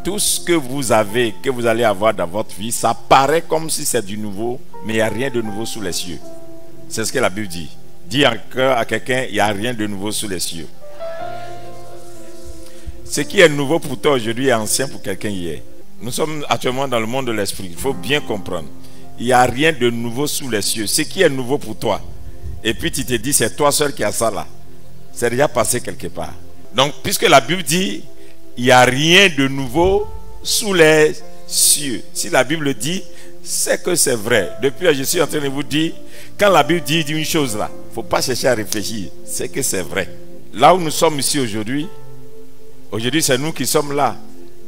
Tout ce que vous avez, que vous allez avoir dans votre vie, ça paraît comme si c'est du nouveau, mais il n'y a rien de nouveau sous les cieux. C'est ce que la Bible dit. Dis encore à quelqu'un, il n'y a rien de nouveau sous les cieux. Ce qui est nouveau pour toi aujourd'hui est ancien pour quelqu'un hier. Nous sommes actuellement dans le monde de l'esprit. Il faut bien comprendre. Il n'y a rien de nouveau sous les cieux. Ce qui est nouveau pour toi. Et puis tu te dis, c'est toi seul qui as ça là. C'est déjà passé quelque part. Donc, puisque la Bible dit, il n'y a rien de nouveau sous les cieux. Si la Bible dit, c'est que c'est vrai. Depuis là, je suis en train de vous dire, quand la Bible dit une chose là, il ne faut pas chercher à réfléchir. C'est que c'est vrai. Là où nous sommes ici aujourd'hui, c'est nous qui sommes là.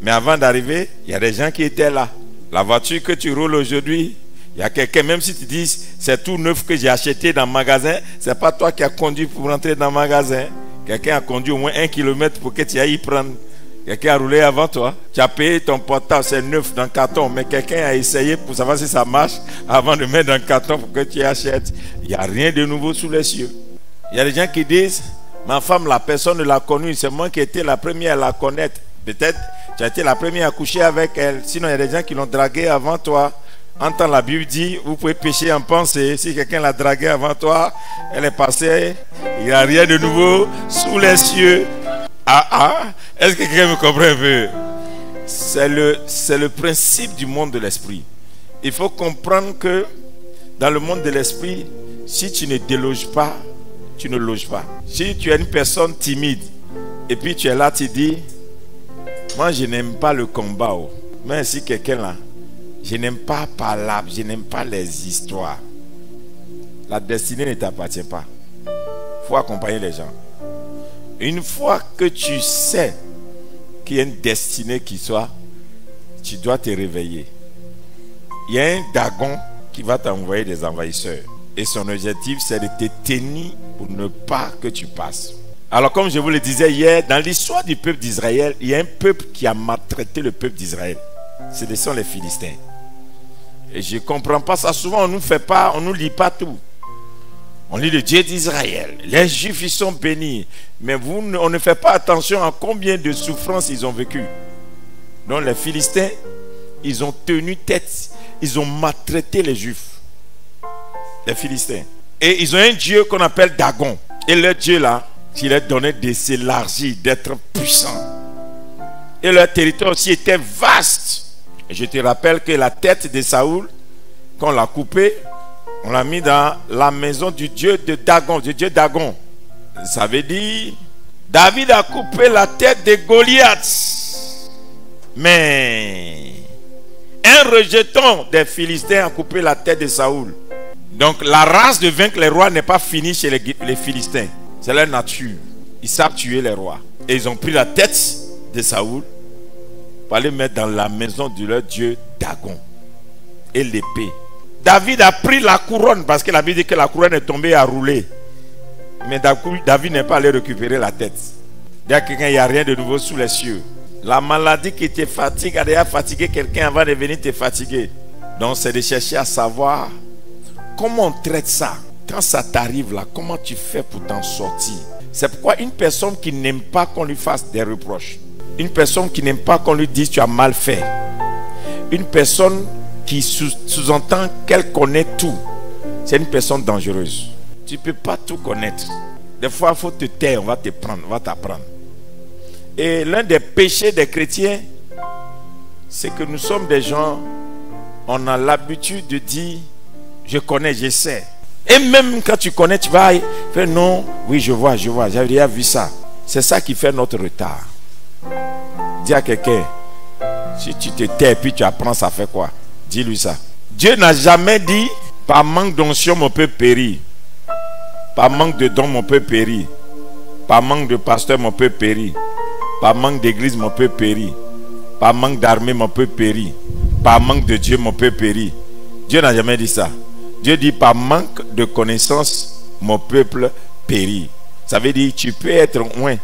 Mais avant d'arriver, il y a des gens qui étaient là. La voiture que tu roules aujourd'hui, il y a quelqu'un, même si tu dis c'est tout neuf que j'ai acheté dans le magasin, c'est pas toi qui as conduit pour rentrer dans le magasin. Quelqu'un a conduit au moins 1 kilomètre pour que tu ailles y prendre. Quelqu'un a roulé avant toi. Tu as payé ton portable, c'est neuf dans le carton, mais quelqu'un a essayé pour savoir si ça marche avant de mettre dans le carton pour que tu achètes. Il n'y a rien de nouveau sous les cieux. Il y a des gens qui disent, ma femme, la personne ne l'a connue, c'est moi qui ai été la première à la connaître. Peut-être tu as été la première à coucher avec elle. Sinon, il y a des gens qui l'ont draguée avant toi. Entends la Bible dit, vous pouvez pécher en pensée. Si quelqu'un l'a draguée avant toi, elle est passée. Il n'y a rien de nouveau sous les cieux. Est-ce que quelqu'un me comprend un peu? C'est le principe du monde de l'esprit. Il faut comprendre que dans le monde de l'esprit, si tu ne déloges pas, tu ne loges pas. Si tu es une personne timide et puis tu es là, tu dis, moi je n'aime pas le combat. Mais si quelqu'un là, je n'aime pas parler, je n'aime pas les histoires. La destinée ne t'appartient pas. Il faut accompagner les gens. Une fois que tu sais qu'il y a une destinée qui soit, tu dois te réveiller. Il y a un dragon qui va t'envoyer des envahisseurs. Et son objectif, c'est de te tenir pour ne pas que tu passes. Alors, comme je vous le disais hier, dans l'histoire du peuple d'Israël, il y a un peuple qui a maltraité le peuple d'Israël. Ce sont les Philistins. Et je ne comprends pas ça. Souvent, on ne nous lit pas tout. On lit le Dieu d'Israël. Les Juifs, ils sont bénis. Mais on ne fait pas attention à combien de souffrances ils ont vécu. Donc, les Philistins, ils ont tenu tête. Ils ont maltraité les Juifs. Les Philistins. Et ils ont un Dieu qu'on appelle Dagon. Et leur Dieu là, qui leur donnait de s'élargir, d'être puissant. Et leur territoire aussi était vaste. Et je te rappelle que la tête de Saoul, quand on l'a coupée, on l'a mis dans la maison du Dieu de Dagon, du Dieu Dagon. Ça veut dire, David a coupé la tête de Goliath. Mais un rejeton des Philistins a coupé la tête de Saoul. Donc la race de vaincre les rois n'est pas finie chez les Philistins. C'est leur nature. Ils savent tuer les rois. Et ils ont pris la tête de Saoul pour aller mettre dans la maison de leur Dieu Dagon. Et l'épée. David a pris la couronne parce que la Bible dit que la couronne est tombée à rouler. Mais David n'est pas allé récupérer la tête. Dis à quelqu'un, il n'y a rien de nouveau sous les cieux. La maladie qui te fatigue a déjà fatigué quelqu'un avant de venir te fatiguer. Donc c'est de chercher à savoir comment on traite ça. Quand ça t'arrive là, comment tu fais pour t'en sortir? C'est pourquoi une personne qui n'aime pas qu'on lui fasse des reproches, une personne qui n'aime pas qu'on lui dise tu as mal fait, une personne qui sous-entend qu'elle connaît tout, c'est une personne dangereuse. Tu ne peux pas tout connaître. Des fois, il faut te taire, on va te prendre, on va t'apprendre. Et l'un des péchés des chrétiens, c'est que nous sommes des gens, on a l'habitude de dire je connais, je sais. Et même quand tu connais, tu vas faire non, oui je vois, j'avais déjà vu ça. C'est ça qui fait notre retard. Dis à quelqu'un, si tu te tais puis tu apprends, ça fait quoi? Dis-lui ça. Dieu n'a jamais dit par manque d'onction mon peuple périt, par manque de dons mon peuple périt, par manque de pasteur mon peuple périt, par manque d'église mon peuple périt, par manque d'armée mon peuple périt, par manque de Dieu mon peuple périt. Dieu n'a jamais dit ça. Dieu dit par manque de connaissance mon peuple périt. Ça veut dire tu peux être loin,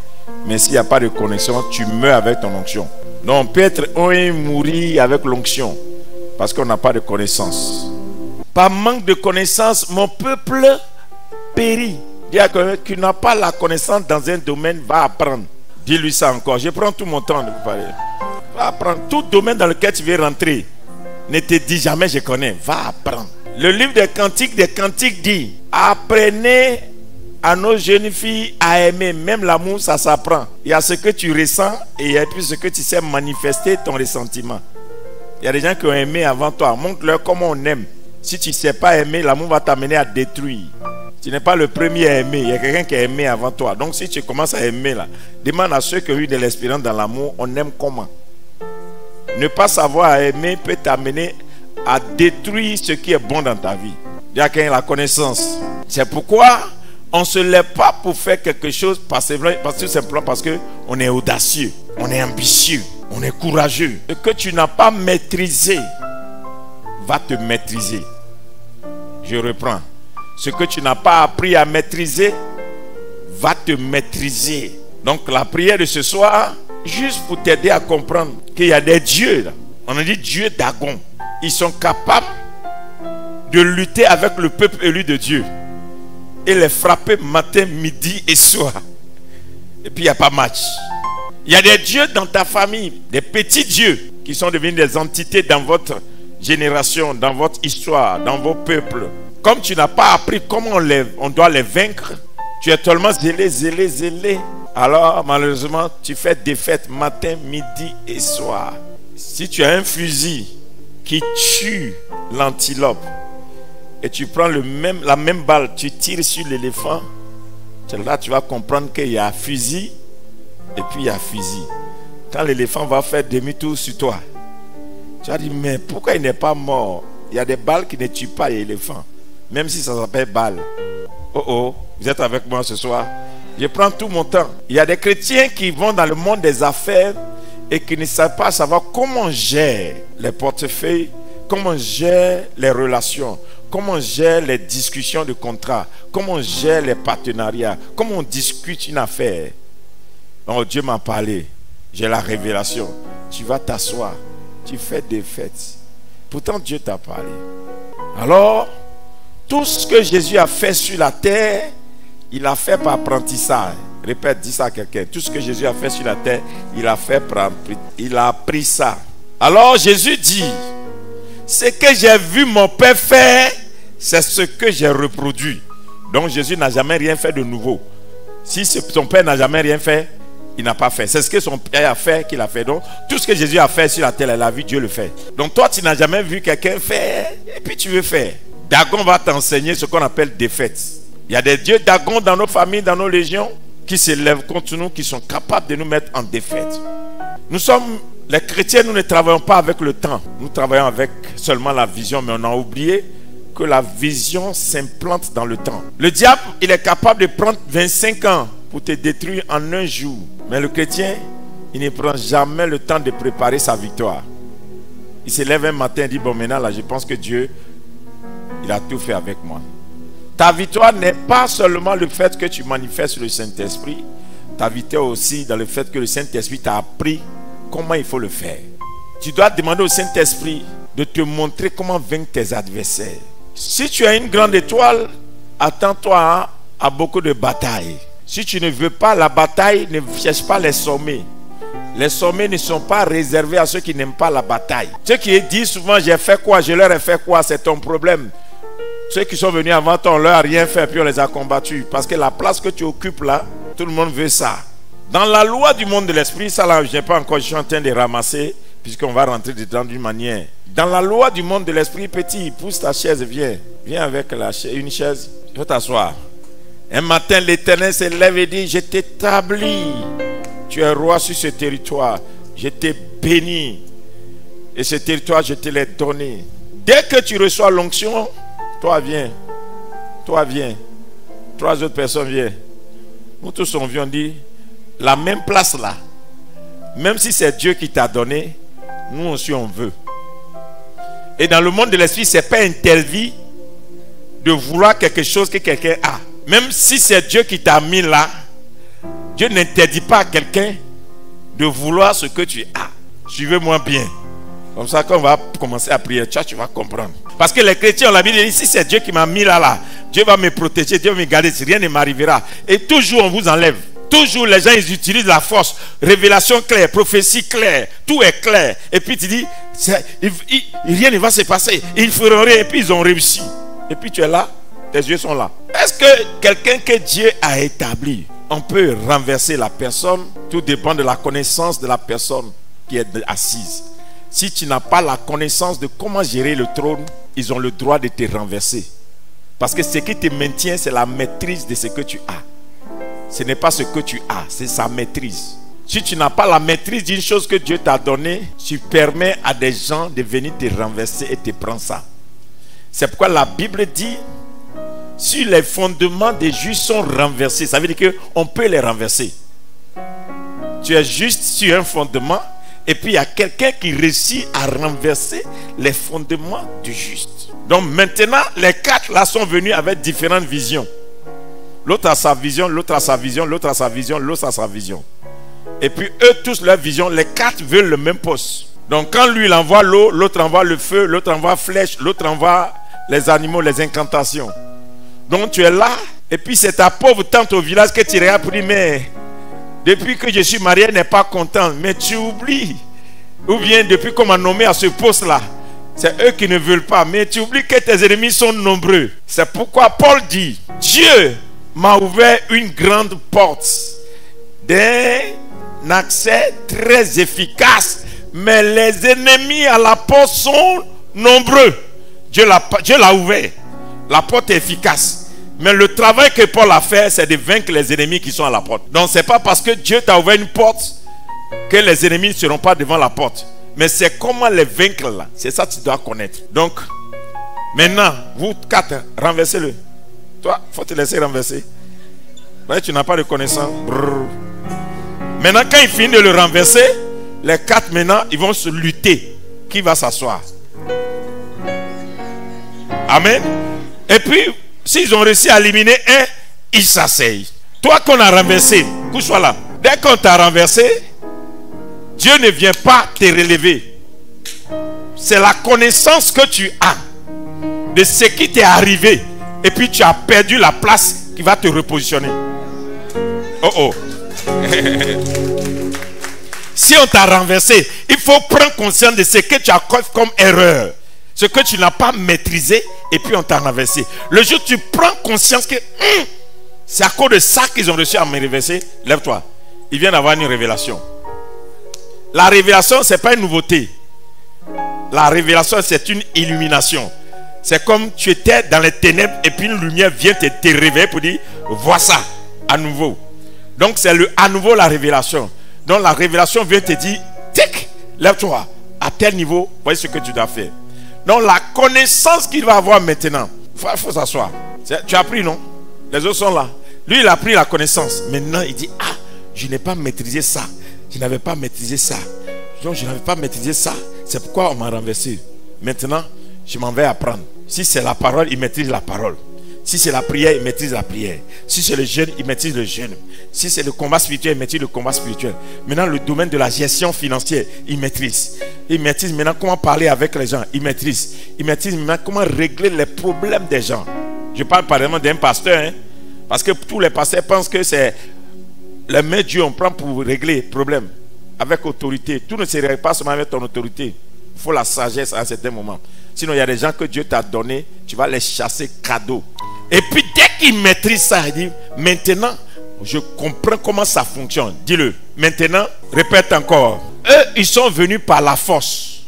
mais s'il n'y a pas de connaissance, tu meurs avec ton onction. Donc on peut être loin et mourir avec l'onction parce qu'on n'a pas de connaissance. Par manque de connaissance, mon peuple périt. Dis à quelqu'un qui n'a pas la connaissance dans un domaine va apprendre. Dis-lui ça encore. Je prends tout mon temps de vous parler. Va apprendre. Tout domaine dans lequel tu veux rentrer, ne te dis jamais je connais. Va apprendre. Le livre des Cantiques dit, apprenez à nos jeunes filles à aimer. Même l'amour, ça s'apprend. Il y a ce que tu ressens et il y a plus ce que tu sais manifester ton ressentiment. Il y a des gens qui ont aimé avant toi. Montre-leur comment on aime. Si tu ne sais pas aimer, l'amour va t'amener à détruire. Tu n'es pas le premier à aimer. Il y a quelqu'un qui a aimé avant toi. Donc si tu commences à aimer là, demande à ceux qui ont eu de l'expérience dans l'amour, on aime comment. Ne pas savoir aimer peut t'amener à détruire ce qui est bon dans ta vie. Il y a quelqu'un la connaissance. C'est pourquoi on ne se lève pas pour faire quelque chose tout simplement parce qu'on est audacieux, on est ambitieux, on est courageux. Ce que tu n'as pas maîtrisé va te maîtriser. Je reprends. Ce que tu n'as pas appris à maîtriser va te maîtriser. Donc la prière de ce soir, juste pour t'aider à comprendre qu'il y a des dieux là. On a dit Dieu Dagon. Ils sont capables de lutter avec le peuple élu de Dieu et les frapper matin, midi et soir. Et puis il n'y a pas match. Il y a des dieux dans ta famille, des petits dieux qui sont devenus des entités dans votre génération, dans votre histoire, dans vos peuples. Comme tu n'as pas appris comment on doit les vaincre, tu es tellement zélé. Alors malheureusement, tu fais défaite matin, midi et soir. Si tu as un fusil qui tue l'antilope et tu prends la même balle, tu tires sur l'éléphant, là tu vas comprendre qu'il y a fusil et puis il y a fusil. Quand l'éléphant va faire demi-tour sur toi, tu vas dire mais pourquoi il n'est pas mort? Il y a des balles qui ne tuent pas l'éléphant, même si ça s'appelle balle. Oh, vous êtes avec moi ce soir? Je prends tout mon temps. Il y a des chrétiens qui vont dans le monde des affaires et qui ne savent pas savoir comment on gère les portefeuilles, comment on gère les relations, comment on gère les discussions de contrat, comment on gère les partenariats, comment on discute une affaire. Oh, Dieu m'a parlé, j'ai la révélation. Tu vas t'asseoir, tu fais des fêtes. Pourtant Dieu t'a parlé. Alors, tout ce que Jésus a fait sur la terre, il a fait par apprentissage. Répète, dis ça à quelqu'un. Tout ce que Jésus a fait sur la terre, il a fait par... Il a appris ça. Alors Jésus dit, ce que j'ai vu mon Père faire, c'est ce que j'ai reproduit. Donc Jésus n'a jamais rien fait de nouveau. Si son Père n'a jamais rien fait, il n'a pas fait. C'est ce que son Père a fait qu'il a fait. Donc tout ce que Jésus a fait sur la terre, il a vu Dieu le faire. Donc toi, tu n'as jamais vu quelqu'un faire et puis tu veux faire. Dagon va t'enseigner ce qu'on appelle défaite. Il y a des dieux Dagon dans nos familles, dans nos légions, qui s'élèvent contre nous, qui sont capables de nous mettre en défaite. Nous sommes, les chrétiens, nous ne travaillons pas avec le temps. Nous travaillons avec seulement la vision, mais on a oublié que la vision s'implante dans le temps. Le diable, il est capable de prendre 25 ans pour te détruire en un jour. Mais le chrétien, il ne prend jamais le temps de préparer sa victoire. Il se lève un matin et dit, bon maintenant là, je pense que Dieu, il a tout fait avec moi. Ta victoire n'est pas seulement le fait que tu manifestes le Saint-Esprit. Ta victoire aussi dans le fait que le Saint-Esprit t'a appris comment il faut le faire. Tu dois demander au Saint-Esprit de te montrer comment vaincre tes adversaires. Si tu as une grande étoile, attends-toi à beaucoup de batailles. Si tu ne veux pas la bataille, ne cherche pas les sommets. Les sommets ne sont pas réservés à ceux qui n'aiment pas la bataille. Ceux qui disent souvent, j'ai fait quoi, je leur ai fait quoi, c'est ton problème. Ceux qui sont venus avant toi, on leur a rien fait, puis on les a combattus. Parce que la place que tu occupes là, tout le monde veut ça. Dans la loi du monde de l'esprit, ça là, je n'ai pas encore, je suis en train de ramasser, puisqu'on va rentrer dedans d'une manière. Dans la loi du monde de l'esprit, petit, pousse ta chaise, viens. Viens avec une chaise, je vais t'asseoir. Un matin, l'Éternel se lève et dit, je t'établis. Tu es roi sur ce territoire. Je t'ai béni. Et ce territoire, je te l'ai donné. Dès que tu reçois l'onction, toi viens. Toi viens. 3 autres personnes viennent. Nous tous on vient, on dit, la même place là, même si c'est Dieu qui t'a donné, nous aussi on veut. Et dans le monde de l'esprit, ce n'est pas interdit de vouloir quelque chose que quelqu'un a. Même si c'est Dieu qui t'a mis là, Dieu n'interdit pas à quelqu'un de vouloir ce que tu as. Suivez-moi bien. Comme ça, quand on va commencer à prier, tu vas comprendre. Parce que les chrétiens, on l'a dit, si c'est Dieu qui m'a mis là, Dieu va me protéger, Dieu va me garder, si rien ne m'arrivera. Et toujours on vous enlève. Toujours les gens, ils utilisent la force. Révélation claire, prophétie claire, tout est clair. Et puis tu dis, rien ne va se passer. Ils feront rien et puis ils ont réussi. Et puis tu es là, tes yeux sont là. Est-ce que quelqu'un que Dieu a établi, on peut renverser la personne? Tout dépend de la connaissance de la personne qui est assise. Si tu n'as pas la connaissance de comment gérer le trône, ils ont le droit de te renverser. Parce que ce qui te maintient, c'est la maîtrise de ce que tu as. Ce n'est pas ce que tu as, c'est sa maîtrise. Si tu n'as pas la maîtrise d'une chose que Dieu t'a donnée, tu permets à des gens de venir te renverser et te prendre ça. C'est pourquoi la Bible dit, si les fondements des justes sont renversés, ça veut dire qu'on peut les renverser. Tu es juste sur un fondement, et puis il y a quelqu'un qui réussit à renverser les fondements du juste. Donc maintenant, les quatre là sont venus avec différentes visions. L'autre a sa vision, l'autre a sa vision, l'autre a sa vision, l'autre a sa vision. Et puis eux tous leur vision, les quatre veulent le même poste. Donc quand lui il envoie l'eau, l'autre envoie le feu, l'autre envoie flèche, l'autre envoie les animaux, les incantations. Donc tu es là, et puis c'est ta pauvre tante au village que tu regardes pour dire, mais depuis que je suis marié, elle n'est pas contente. Mais tu oublies. Ou bien depuis qu'on m'a nommé à ce poste-là, c'est eux qui ne veulent pas. Mais tu oublies que tes ennemis sont nombreux. C'est pourquoi Paul dit, Dieu m'a ouvert une grande porte d'un accès très efficace. Mais les ennemis à la porte sont nombreux. Dieu l'a ouvert. La porte est efficace. Mais le travail que Paul a fait, c'est de vaincre les ennemis qui sont à la porte. Donc c'est pas parce que Dieu t'a ouvert une porte que les ennemis ne seront pas devant la porte. Mais c'est comment les vaincre là. C'est ça que tu dois connaître. Donc, maintenant, vous quatre, renversez-le. Toi, il faut te laisser renverser. Ouais, tu n'as pas de connaissance. Brrr. Maintenant, quand il finit de le renverser, les quatre maintenant, ils vont se lutter. Qui va s'asseoir? Amen. Et puis, s'ils ont réussi à éliminer un, ils s'asseyent. Toi qu'on a renversé, couche-toi là. Dès qu'on t'a renversé, Dieu ne vient pas te relever. C'est la connaissance que tu as de ce qui t'est arrivé. Et puis tu as perdu la place qui va te repositionner. Oh oh. Si on t'a renversé, il faut prendre conscience de ce que tu as fait comme erreur. Ce que tu n'as pas maîtrisé et puis on t'a renversé. Le jour où tu prends conscience que c'est à cause de ça qu'ils ont réussi à me renverser, lève-toi. Il vient d'avoir une révélation. La révélation, ce n'est pas une nouveauté. La révélation, c'est une illumination. C'est comme tu étais dans les ténèbres et puis une lumière vient te réveiller pour dire, vois ça, à nouveau. Donc c'est à nouveau la révélation. Donc la révélation vient te dire, tic, lève-toi, à tel niveau, voyez ce que tu dois faire. Donc la connaissance qu'il va avoir maintenant, il faut s'asseoir. Tu as pris, non? Les autres sont là. Lui, il a pris la connaissance. Maintenant, il dit, ah, je n'ai pas maîtrisé ça. Je n'avais pas maîtrisé ça. Donc, je n'avais pas maîtrisé ça. C'est pourquoi on m'a renversé. Maintenant, je m'en vais apprendre. Si c'est la parole, il maîtrise la parole. Si c'est la prière, il maîtrise la prière. Si c'est le jeûne, il maîtrise le jeûne. Si c'est le combat spirituel, il maîtrise le combat spirituel. Maintenant, le domaine de la gestion financière, il maîtrise. Il maîtrise maintenant comment parler avec les gens. Il maîtrise. Il maîtrise maintenant comment régler les problèmes des gens. Je parle par exemple d'un pasteur. Hein, parce que tous les pasteurs pensent que c'est la main de Dieu on prend pour régler les problèmes. Avec autorité. Tout ne se règle pas seulement avec ton autorité. Il faut la sagesse à un certain moment. Sinon, il y a des gens que Dieu t'a donné, tu vas les chasser cadeau. Et puis, dès qu'il maîtrise ça, il dit, maintenant, je comprends comment ça fonctionne. Dis-le. Maintenant, répète encore. Eux, ils sont venus par la force.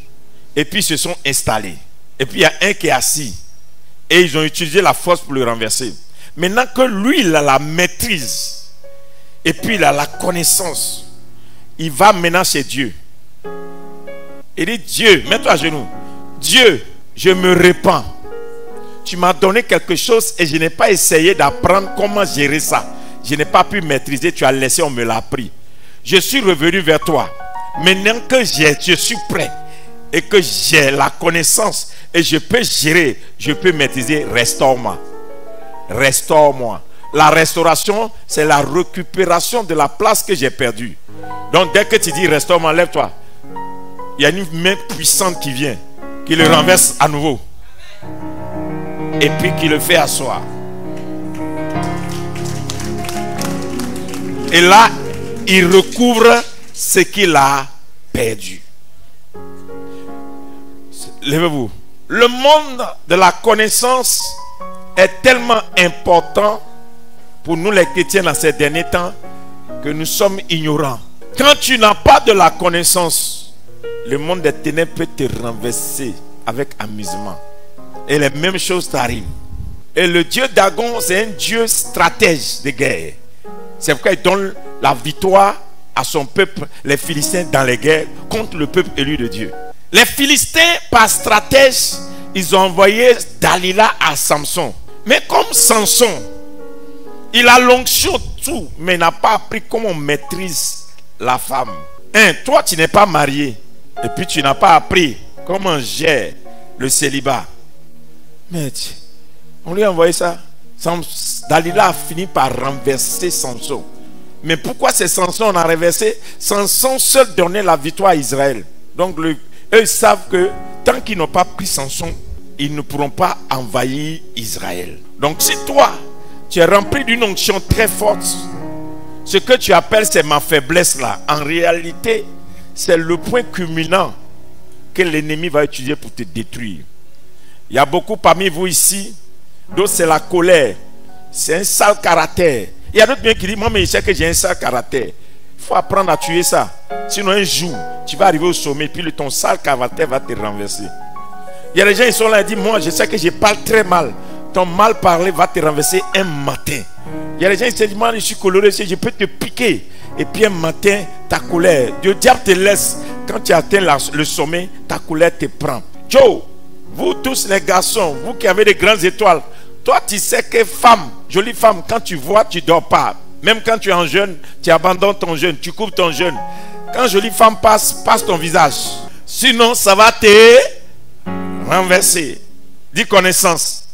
Et puis, ils se sont installés. Et puis, il y a un qui est assis. Et ils ont utilisé la force pour le renverser. Maintenant que lui, il a la maîtrise. Et puis, il a la connaissance. Il va maintenant chez Dieu. Il dit, Dieu, mets-toi à genoux. Dieu, je me répands. Tu m'as donné quelque chose et je n'ai pas essayé d'apprendre comment gérer ça. Je n'ai pas pu maîtriser, tu as laissé, on me l'a appris. Je suis revenu vers toi. Maintenant que je suis prêt et que j'ai la connaissance et je peux gérer, je peux maîtriser, restaure-moi. Restaure-moi. La restauration, c'est la récupération de la place que j'ai perdue. Donc dès que tu dis restaure-moi, lève-toi. Il y a une main puissante qui vient, qui le renverse à nouveau. Et puis qui le fait asseoir. Et là, il recouvre ce qu'il a perdu. Levez-vous. Le monde de la connaissance est tellement important pour nous les chrétiens dans ces derniers temps que nous sommes ignorants. Quand tu n'as pas de la connaissance, le monde des ténèbres peut te renverser avec amusement. Et les mêmes choses t'arrivent. Et le Dieu Dagon, c'est un Dieu stratège de guerre. C'est pourquoi il donne la victoire à son peuple, les Philistins, dans les guerres contre le peuple élu de Dieu. Les Philistins, par stratège, ils ont envoyé Dalila à Samson. Mais comme Samson, il a l'onction tout, mais n'a pas appris comment on maîtrise la femme. Toi, tu n'es pas marié. Et puis tu n'as pas appris comment on gère le célibat. Mais on lui a envoyé ça. Dalila a fini par renverser Samson. Mais pourquoi c'est Samson qu'on a renversé? Samson seul donnait la victoire à Israël. Donc eux savent que tant qu'ils n'ont pas pris Samson, ils ne pourront pas envahir Israël. Donc si toi, tu es rempli d'une onction très forte, ce que tu appelles c'est ma faiblesse là, en réalité, c'est le point culminant que l'ennemi va utiliser pour te détruire. Il y a beaucoup parmi vous ici, d'autres c'est la colère, c'est un sale caractère. Il y a d'autres bien qui disent, moi mais je sais que j'ai un sale caractère. Il faut apprendre à tuer ça. Sinon un jour, tu vas arriver au sommet, puis ton sale caractère va te renverser. Il y a des gens qui sont là et disent, moi je sais que je parle très mal. Ton mal parler va te renverser un matin. Il y a des gens qui se disent, moi je suis coloré, je peux te piquer. Et puis un matin, ta colère, le diable te laisse. Quand tu atteins le sommet, ta colère te prend. Joe, vous tous les garçons, vous qui avez des grandes étoiles, toi tu sais que femme, jolie femme, quand tu vois, tu ne dors pas. Même quand tu es en jeûne, tu abandonnes ton jeûne, tu coupes ton jeûne. Quand jolie femme passe ton visage. Sinon, ça va te renverser. Dis connaissance.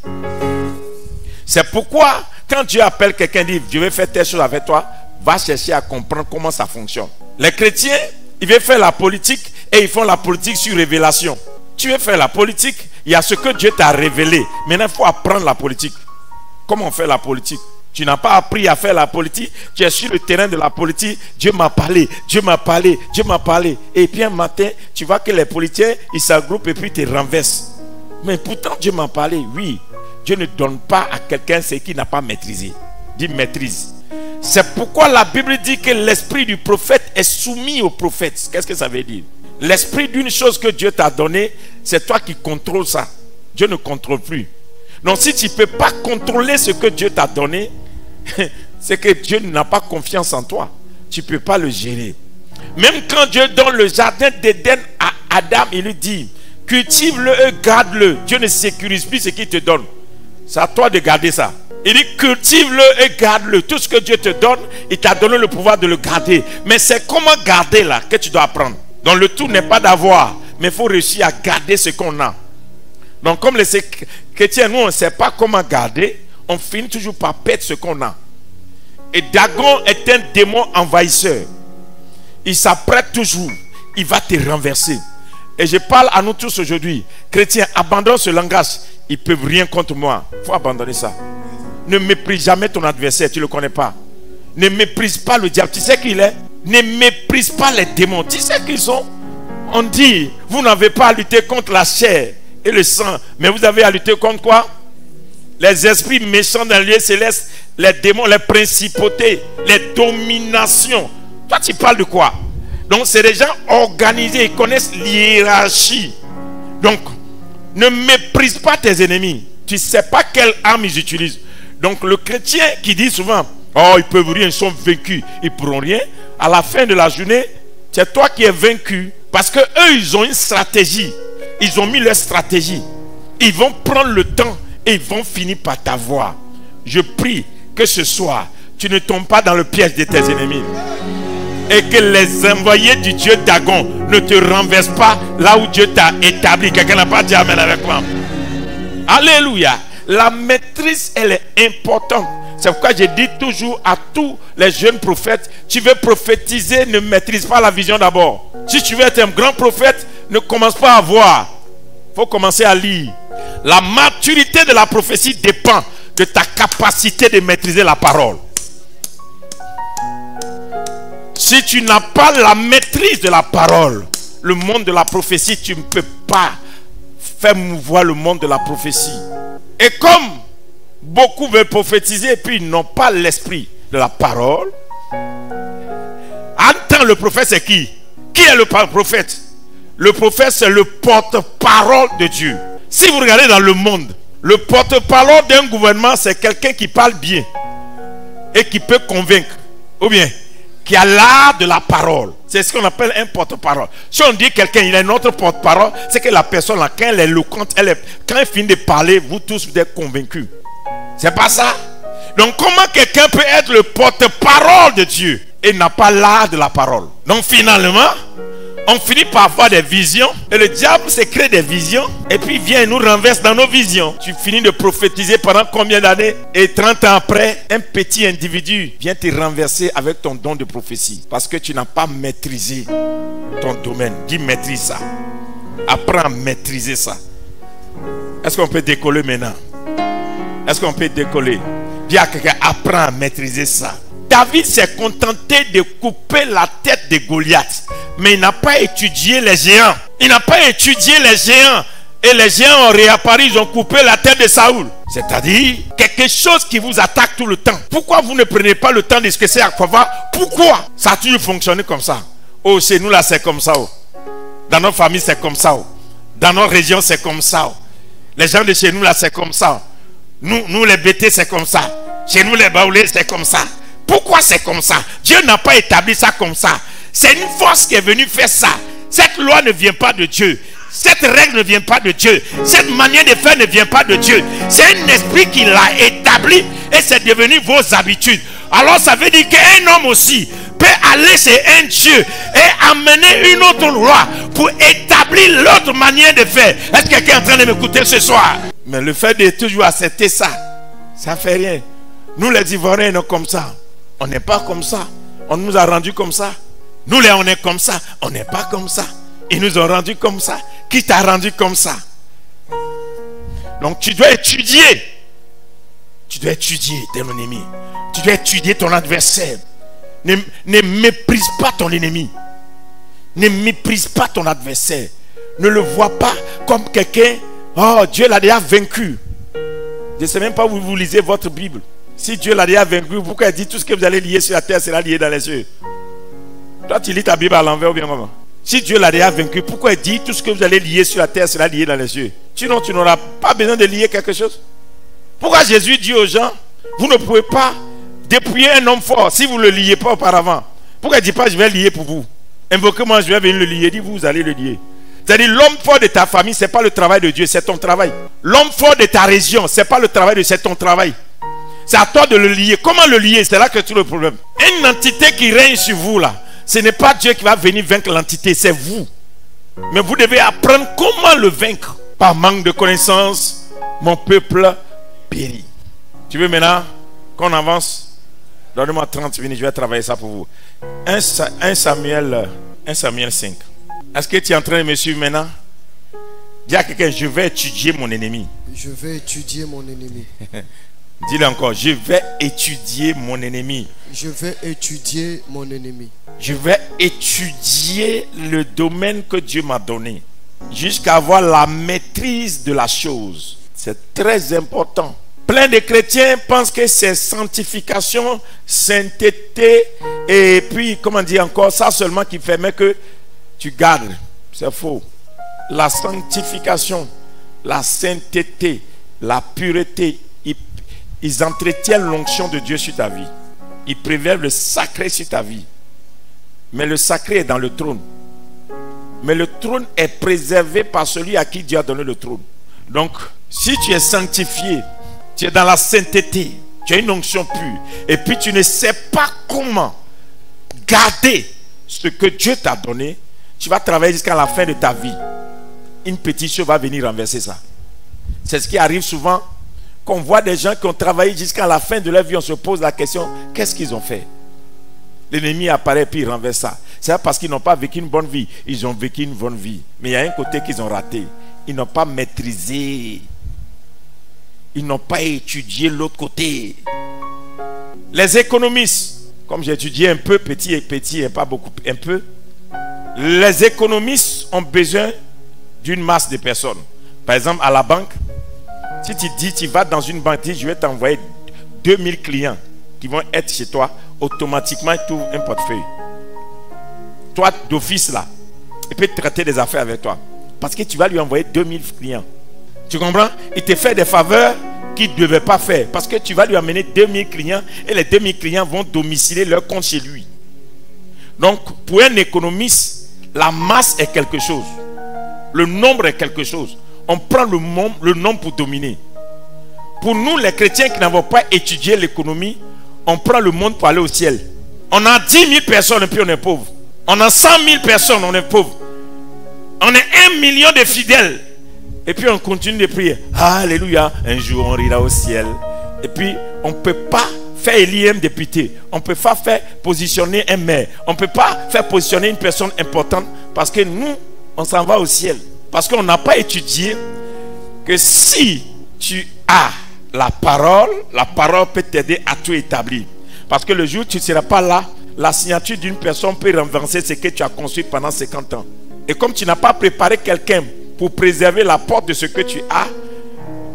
C'est pourquoi, quand Dieu appelle quelqu'un, dit, je vais faire telle chose avec toi, va chercher à comprendre comment ça fonctionne. Les chrétiens, ils veulent faire la politique et ils font la politique sur révélation. Tu veux faire la politique, il y a ce que Dieu t'a révélé. Maintenant, il faut apprendre la politique. Comment on fait la politique? Tu n'as pas appris à faire la politique. Tu es sur le terrain de la politique. Dieu m'a parlé, Dieu m'a parlé, Dieu m'a parlé. Et puis un matin, tu vois que les politiciens, ils s'agroupent et puis ils te renversent. Mais pourtant, Dieu m'a parlé. Oui, Dieu ne donne pas à quelqu'un ce qu'il n'a pas maîtrisé. Dis maîtrise. C'est pourquoi la Bible dit que l'esprit du prophète est soumis au prophète. Qu'est-ce que ça veut dire? L'esprit d'une chose que Dieu t'a donnée, c'est toi qui contrôles ça. Dieu ne contrôle plus. Donc si tu ne peux pas contrôler ce que Dieu t'a donné, c'est que Dieu n'a pas confiance en toi. Tu ne peux pas le gérer. Même quand Dieu donne le jardin d'Éden à Adam, il lui dit, cultive-le et garde-le. Dieu ne sécurise plus ce qu'il te donne. C'est à toi de garder ça. Il dit cultive-le et garde-le. Tout ce que Dieu te donne, il t'a donné le pouvoir de le garder. Mais c'est comment garder là que tu dois apprendre. Donc le tout n'est pas d'avoir, mais il faut réussir à garder ce qu'on a. Donc comme les chrétiens, nous on ne sait pas comment garder, on finit toujours par perdre ce qu'on a. Et Dagon est un démon envahisseur. Il s'apprête toujours, il va te renverser. Et je parle à nous tous aujourd'hui, chrétiens, abandonne ce langage. Ils ne peuvent rien contre moi. Il faut abandonner ça. Ne méprise jamais ton adversaire, tu ne le connais pas. Ne méprise pas le diable, tu sais qui il est. Ne méprise pas les démons, tu sais qui ils sont. On dit, vous n'avez pas à lutter contre la chair et le sang, mais vous avez à lutter contre quoi? Les esprits méchants dans le lieu céleste, les démons, les principautés, les dominations. Toi tu parles de quoi? Donc c'est des gens organisés, ils connaissent l'hiérarchie. Donc ne méprise pas tes ennemis. Tu ne sais pas quelle arme ils utilisent. Donc le chrétien qui dit souvent, oh ils peuvent rien, ils sont vaincus, ils ne pourront rien. À la fin de la journée, c'est toi qui es vaincu. Parce que eux ils ont une stratégie. Ils ont mis leur stratégie. Ils vont prendre le temps et ils vont finir par t'avoir. Je prie que ce soir, tu ne tombes pas dans le piège de tes ennemis. Et que les envoyés du Dieu Dagon ne te renversent pas là où Dieu t'a établi. Quelqu'un n'a pas dit amen avec moi. Alléluia. La maîtrise, elle est importante. C'est pourquoi je dis toujours à tous les jeunes prophètes, tu veux prophétiser, ne maîtrise pas la vision d'abord. Si tu veux être un grand prophète, ne commence pas à voir. Il faut commencer à lire. La maturité de la prophétie dépend de ta capacité de maîtriser la parole. Si tu n'as pas la maîtrise de la parole, le monde de la prophétie, tu ne peux pas faire mouvoir le monde de la prophétie. Et comme beaucoup veulent prophétiser et puis ils n'ont pas l'esprit de la parole, en tant le prophète, c'est qui? Qui est le prophète? Le prophète, c'est le porte-parole de Dieu. Si vous regardez dans le monde, le porte-parole d'un gouvernement, c'est quelqu'un qui parle bien et qui peut convaincre, ou bien qui a l'art de la parole. C'est ce qu'on appelle un porte-parole. Si on dit quelqu'un, il a une autre porte-parole, c'est que la personne, là, quand elle est éloquente, quand elle finit de parler, vous tous vous êtes convaincus. C'est pas ça? Donc comment quelqu'un peut être le porte-parole de Dieu et n'a pas l'art de la parole? Donc finalement, on finit par avoir des visions. Et le diable se crée des visions. Et puis il vient et nous renverse dans nos visions. Tu finis de prophétiser pendant combien d'années? Et 30 ans après, un petit individu vient te renverser avec ton don de prophétie. Parce que tu n'as pas maîtrisé ton domaine. Dis maîtrise ça. Apprends à maîtriser ça. Est-ce qu'on peut décoller maintenant? Est-ce qu'on peut décoller? Dis à quelqu'un, apprends à maîtriser ça. David s'est contenté de couper la tête de Goliath. Mais il n'a pas étudié les géants. Il n'a pas étudié les géants. Et les géants ont réapparu, ils ont coupé la tête de Saoul. C'est-à-dire, quelque chose qui vous attaque tout le temps. Pourquoi vous ne prenez pas le temps de ce que c'est à quoi va? Pourquoi? Ça a toujours fonctionné comme ça. Oh, chez nous là, c'est comme ça. Oh. Dans nos familles, c'est comme ça. Oh. Dans nos régions, c'est comme ça. Oh. Les gens de chez nous là, c'est comme ça. Nous les bêtés, c'est comme ça. Chez nous, les baoulés, c'est comme ça. Pourquoi c'est comme ça? Dieu n'a pas établi ça comme ça. C'est une force qui est venue faire ça. Cette loi ne vient pas de Dieu. Cette règle ne vient pas de Dieu. Cette manière de faire ne vient pas de Dieu. C'est un esprit qui l'a établi et c'est devenu vos habitudes. Alors ça veut dire qu'un homme aussi peut aller chez un Dieu et amener une autre loi pour établir l'autre manière de faire. Est-ce que quelqu'un est en train de m'écouter ce soir? Mais le fait de toujours accepter ça, ça ne fait rien. Nous les Ivoiriens, on est comme ça. On n'est pas comme ça. On nous a rendus comme ça. Nous les on est comme ça. On n'est pas comme ça. Ils nous ont rendus comme ça. Qui t'a rendu comme ça? Donc tu dois étudier. Tu dois étudier ton ennemi. Tu dois étudier ton adversaire. Ne méprise pas ton ennemi. Ne méprise pas ton adversaire. Ne le vois pas comme quelqu'un. Oh, Dieu l'a déjà vaincu. Je ne sais même pas où vous lisez votre Bible. Si Dieu l'a déjà vaincu, pourquoi il dit tout ce que vous allez lier sur la terre sera lié dans les cieux? Toi, tu lis ta Bible à l'envers ou bien comment? Si Dieu l'a déjà vaincu, pourquoi il dit tout ce que vous allez lier sur la terre sera lié dans les cieux? Sinon, tu n'auras pas besoin de lier quelque chose. Pourquoi Jésus dit aux gens, vous ne pouvez pas dépouiller un homme fort si vous ne le liez pas auparavant? Pourquoi il ne dit pas, je vais lier pour vous? Invoquez-moi, je vais venir le lier. Il dit, vous allez le lier. C'est-à-dire, l'homme fort de ta famille, ce n'est pas le travail de Dieu, c'est ton travail. L'homme fort de ta région, ce n'est pas le travail de Dieu, c'est ton travail. C'est à toi de le lier. Comment le lier? C'est là que tout le problème. Une entité qui règne sur vous là, ce n'est pas Dieu qui va venir vaincre l'entité, c'est vous. Mais vous devez apprendre comment le vaincre. Par manque de connaissances, mon peuple périt. Tu veux maintenant qu'on avance? Donne-moi 30 minutes, je vais travailler ça pour vous. 1 Samuel 5. Est-ce que tu es en train de me suivre maintenant? Dis à quelqu'un, je vais étudier mon ennemi. Je vais étudier mon ennemi. Dis-le encore, je vais étudier mon ennemi. Je vais étudier mon ennemi. Je vais étudier le domaine que Dieu m'a donné jusqu'à avoir la maîtrise de la chose. C'est très important. Plein de chrétiens pensent que c'est sanctification, sainteté et puis, comment dire encore, ça seulement qui permet que tu gardes. C'est faux. La sanctification, la sainteté, la pureté, ils entretiennent l'onction de Dieu sur ta vie. Ils préservent le sacré sur ta vie. Mais le sacré est dans le trône. Mais le trône est préservé par celui à qui Dieu a donné le trône. Donc, si tu es sanctifié, tu es dans la sainteté, tu as une onction pure, et puis tu ne sais pas comment garder ce que Dieu t'a donné, tu vas travailler jusqu'à la fin de ta vie. Une petite chose va venir renverser ça. C'est ce qui arrive souvent. Qu'on voit des gens qui ont travaillé jusqu'à la fin de leur vie, on se pose la question, qu'est-ce qu'ils ont fait? L'ennemi apparaît et puis il renverse ça. C'est parce qu'ils n'ont pas vécu une bonne vie. Ils ont vécu une bonne vie. Mais il y a un côté qu'ils ont raté. Ils n'ont pas maîtrisé. Ils n'ont pas étudié l'autre côté. Les économistes, comme j'ai étudié un peu, petit et pas beaucoup, un peu, les économistes ont besoin d'une masse de personnes. Par exemple, à la banque, si tu dis, tu vas dans une banque, tu dis, je vais t'envoyer 2000 clients qui vont être chez toi, automatiquement, tu ouvres un portefeuille. Toi, d'office là, il peut traiter des affaires avec toi. Parce que tu vas lui envoyer 2000 clients. Tu comprends? Il te fait des faveurs qu'il ne devait pas faire. Parce que tu vas lui amener 2000 clients et les 2000 clients vont domicilier leur compte chez lui. Donc, pour un économiste, la masse est quelque chose. Le nombre est quelque chose. On prend le nombre pour dominer. Pour nous, les chrétiens qui n'avons pas étudié l'économie, on prend le monde pour aller au ciel. On a 10 000 personnes et puis on est pauvre. On a 100 000 personnes, on est pauvre. On est 1 million de fidèles. Et puis on continue de prier. Alléluia. Un jour on rira au ciel. Et puis on ne peut pas faire élire un député. On ne peut pas faire positionner un maire. On ne peut pas faire positionner une personne importante. Parce que nous, on s'en va au ciel. Parce qu'on n'a pas étudié que si tu as la parole peut t'aider à tout établir. Parce que le jour où tu ne seras pas là, la signature d'une personne peut renverser ce que tu as construit pendant 50 ans. Et comme tu n'as pas préparé quelqu'un pour préserver la porte de ce que tu as,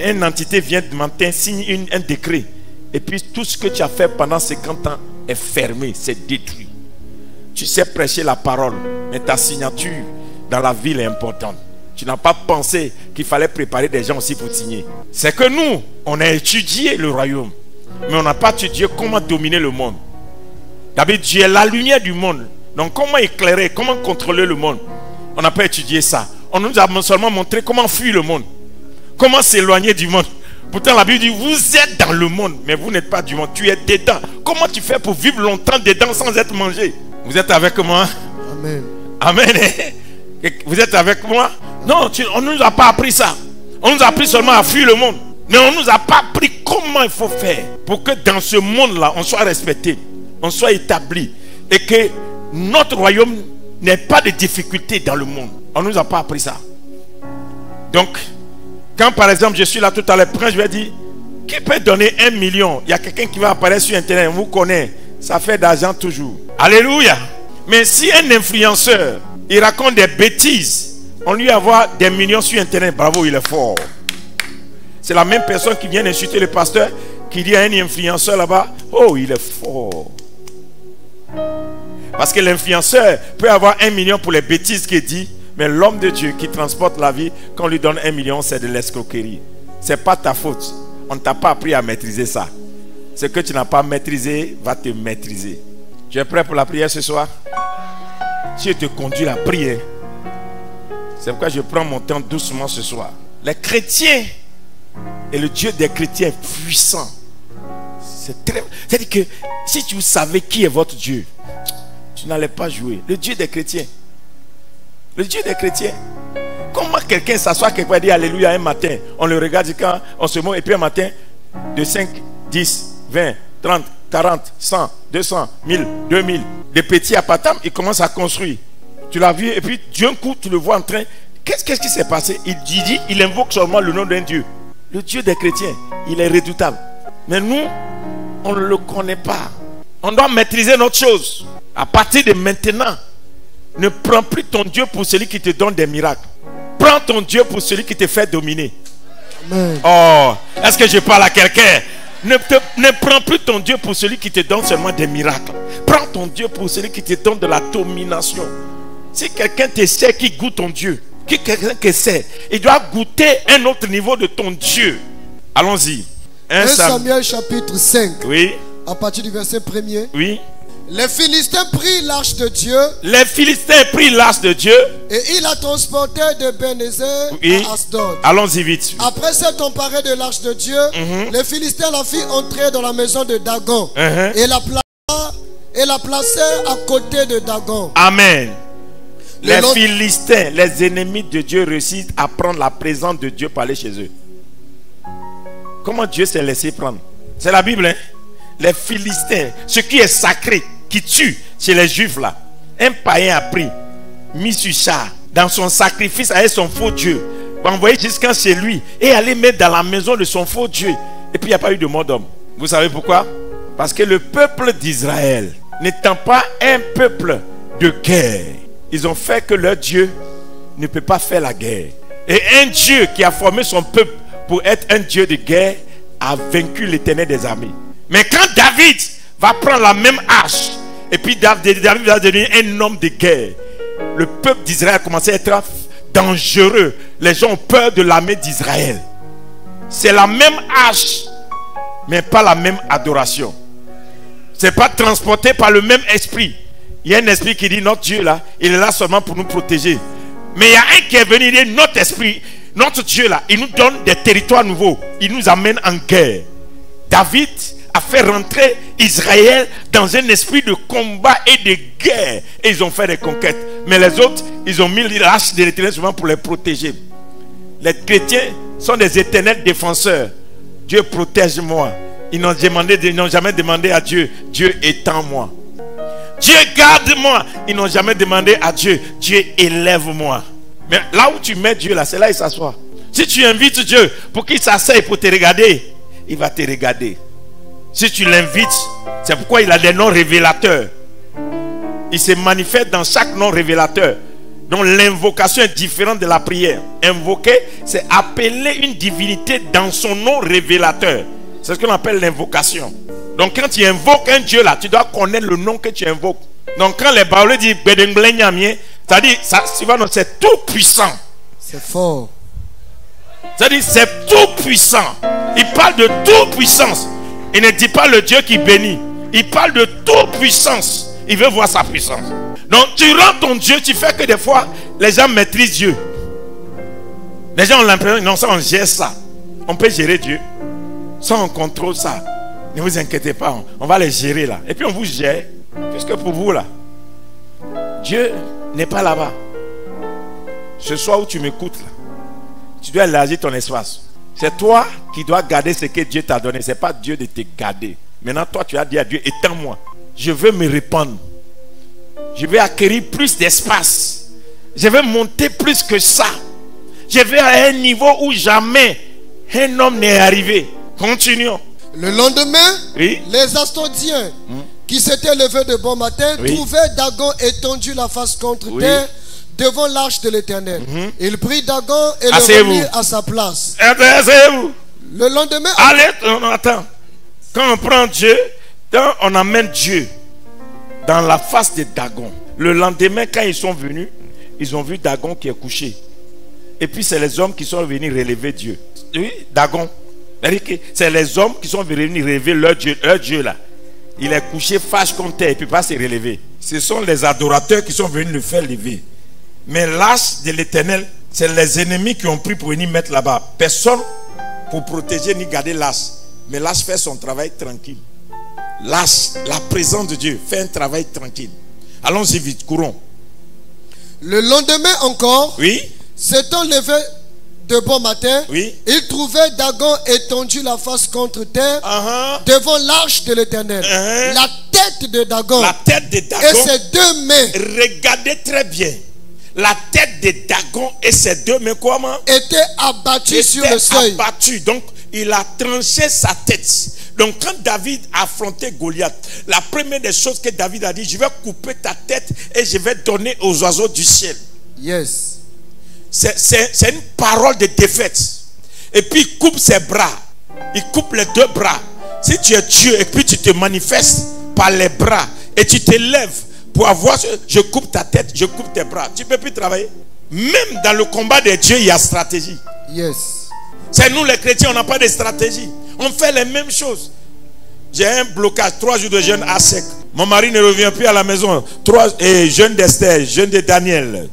une entité vient de matin, signe un décret. Et puis tout ce que tu as fait pendant 50 ans est fermé, c'est détruit. Tu sais prêcher la parole, mais ta signature dans la ville est importante. Tu n'as pas pensé qu'il fallait préparer des gens aussi pour signer. C'est que nous, on a étudié le royaume, mais on n'a pas étudié comment dominer le monde. D'abord, Dieu est la lumière du monde. Donc comment éclairer, comment contrôler le monde? On n'a pas étudié ça. On nous a seulement montré comment fuir le monde. Comment s'éloigner du monde. Pourtant la Bible dit, vous êtes dans le monde, mais vous n'êtes pas du monde. Tu es dedans. Comment tu fais pour vivre longtemps dedans sans être mangé? Vous êtes avec moi? Amen. Amen. Vous êtes avec moi? Non, on ne nous a pas appris ça. On nous a appris seulement à fuir le monde. Mais on ne nous a pas appris comment il faut faire pour que dans ce monde-là, on soit respecté, on soit établi. Et que notre royaume n'ait pas de difficultés dans le monde. On ne nous a pas appris ça. Donc, quand par exemple je suis là tout à l'heure, je vais dire, qui peut donner 1 million? Il y a quelqu'un qui va apparaître sur internet, on vous connaît. Ça fait d'argent toujours. Alléluia. Mais si un influenceur, il raconte des bêtises, on lui envoie des millions sur internet, bravo, il est fort. C'est la même personne qui vient insulter le pasteur, qui dit à un influenceur là-bas, oh, il est fort. Parce que l'influenceur peut avoir 1 million pour les bêtises qu'il dit, mais l'homme de Dieu qui transporte la vie, quand on lui donne 1 million, c'est de l'escroquerie. Ce n'est pas ta faute. On ne t'a pas appris à maîtriser ça. Ce que tu n'as pas maîtrisé va te maîtriser. Tu es prêt pour la prière ce soir? Dieu te conduit la prière. C'est pourquoi je prends mon temps doucement ce soir. Les chrétiens et le Dieu des chrétiens est puissant. C'est-à-dire que si tu savais qui est votre Dieu, tu n'allais pas jouer. Le Dieu des chrétiens. Le Dieu des chrétiens. Comment quelqu'un s'assoit quelque part et dit Alléluia un matin? On le regarde quand on se moque et puis un matin, de 5, 10, 20, 30, 40, 100, 200, 1000, 2000, des petits appartements, il commence à construire. Tu l'as vu et puis d'un coup tu le vois en train. Qu'est-ce qui s'est passé? Il invoque seulement le nom d'un Dieu. Le Dieu des chrétiens, il est redoutable. Mais nous, on ne le connaît pas. On doit maîtriser notre chose. À partir de maintenant, ne prends plus ton Dieu pour celui qui te donne des miracles. Prends ton Dieu pour celui qui te fait dominer. Amen. Oh, est-ce que je parle à quelqu'un? Ne prends plus ton Dieu pour celui qui te donne seulement des miracles. Prends ton Dieu pour celui qui te donne de la domination. Si quelqu'un te sait qui goûte ton Dieu, quelqu'un qui sait, il doit goûter un autre niveau de ton Dieu. Allons-y. 1 Samuel chapitre 5. Oui. À partir du verset 1er. Oui. Les Philistins prirent l'arche de Dieu. Les Philistins prirent l'arche de Dieu. Et ils la transportèrent de Bénézer à Asdod. Allons-y vite. Après s'être emparés de l'arche de Dieu, les Philistins la firent entrer dans la maison de Dagon. Et la placèrent à côté de Dagon. Amen. Les Philistins, les ennemis de Dieu, réussissent à prendre la présence de Dieu pour aller chez eux. Comment Dieu s'est laissé prendre? C'est la Bible, hein? Les Philistins, ce qui est sacré, qui tue chez les Juifs là, un païen a pris, mis sur char, dans son sacrifice avec son faux Dieu, envoyé jusqu'à chez lui et aller mettre dans la maison de son faux Dieu. Et puis il n'y a pas eu de mort d'homme. Vous savez pourquoi? Parce que le peuple d'Israël n'étant pas un peuple de guerre, ils ont fait que leur Dieu ne peut pas faire la guerre. Et un Dieu qui a formé son peuple pour être un Dieu de guerre a vaincu l'Éternel des armées. Mais quand David va prendre la même hache, et puis David va devenir un homme de guerre, le peuple d'Israël a commencé à être dangereux. Les gens ont peur de l'armée d'Israël. C'est la même hache, mais pas la même adoration. C'est pas transporté par le même esprit. Il y a un esprit qui dit notre Dieu là, il est là seulement pour nous protéger. Mais il y a un qui est venu, il dit notre esprit, notre Dieu là, il nous donne des territoires nouveaux. Il nous amène en guerre. David a fait rentrer Israël dans un esprit de combat et de guerre. Et ils ont fait des conquêtes. Mais les autres, ils ont mis l'âge de l'Éternel souvent pour les protéger. Les chrétiens sont des éternels défenseurs. Dieu protège-moi. Ils n'ont jamais demandé à Dieu, Dieu étends-moi. Dieu garde-moi. Ils n'ont jamais demandé à Dieu, Dieu élève-moi. Mais là où tu mets Dieu là, c'est là il s'assoit. Si tu invites Dieu pour qu'il s'asseye pour te regarder, il va te regarder. Si tu l'invites, c'est pourquoi il a des noms révélateurs. Il se manifeste dans chaque nom révélateur. Donc l'invocation est différente de la prière. Invoquer, c'est appeler une divinité dans son nom révélateur. C'est ce qu'on appelle l'invocation. Donc quand tu invoques un Dieu là, tu dois connaître le nom que tu invoques. Donc quand les Baoulés disent c'est-à-dire c'est tout puissant. C'est fort. C'est-à-dire c'est tout puissant. Il parle de toute puissance. Il ne dit pas le Dieu qui bénit. Il parle de toute puissance. Il veut voir sa puissance. Donc tu rends ton Dieu, tu fais que des fois les gens maîtrisent Dieu. Les gens ont l'impression, non, ça on gère ça. On peut gérer Dieu. Ça on contrôle ça. Ne vous inquiétez pas, on va les gérer là. Et puis on vous gère. Puisque pour vous là, Dieu n'est pas là-bas. Ce soir où tu m'écoutes là, tu dois élargir ton espace. C'est toi qui dois garder ce que Dieu t'a donné. Ce n'est pas Dieu de te garder. Maintenant toi tu as dit à Dieu, étends-moi. Je veux me répandre. Je vais acquérir plus d'espace. Je vais monter plus que ça. Je vais à un niveau où jamais un homme n'est arrivé. Continuons. Le lendemain, oui, les Astodiens qui s'étaient levés de bon matin trouvaient Dagon étendu la face contre terre devant l'arche de l'Éternel. Il prit Dagon et le remit à sa place. Intéressez-vous. Le lendemain... Allez, attends. Quand on prend Dieu, quand on amène Dieu dans la face de Dagon, le lendemain quand ils sont venus, ils ont vu Dagon qui est couché. Et puis c'est les hommes qui sont venus relever Dieu. Oui, Dagon. C'est les hommes qui sont venus relever leur Dieu là. Il est couché face contre terre, il ne peut pas se relever. Ce sont les adorateurs qui sont venus le faire lever. Mais l'arche de l'Éternel, c'est les ennemis qui ont pris pour venir mettre là-bas. Personne pour protéger ni garder l'arche. Mais l'arche fait son travail tranquille. L'arche, la présence de Dieu, fait un travail tranquille. Allons-y vite, courons. Le lendemain encore, oui, s'étant levé de bon matin, oui, il trouvait Dagon étendu la face contre terre devant l'arche de l'Éternel. La tête de Dagon, et ses deux mains, regardez très bien, la tête de Dagon et ses deux mains comment étaient abattues sur le seuil. Donc il a tranché sa tête. Donc quand David a affronté Goliath, la première des choses que David a dit, je vais couper ta tête et je vais donner aux oiseaux du ciel. Yes. C'est une parole de défaite. Et puis il coupe ses bras. Il coupe les deux bras. Si tu es Dieu et puis tu te manifestes par les bras et tu te lèves pour avoir, je coupe ta tête, je coupe tes bras, tu ne peux plus travailler. Même dans le combat des dieux, il y a stratégie. Yes. C'est nous les chrétiens, on n'a pas de stratégie. On fait les mêmes choses. J'ai un blocage, 3 jours de jeûne à sec. Mon mari ne revient plus à la maison. Jeûne d'Esther, jeûne de Daniel.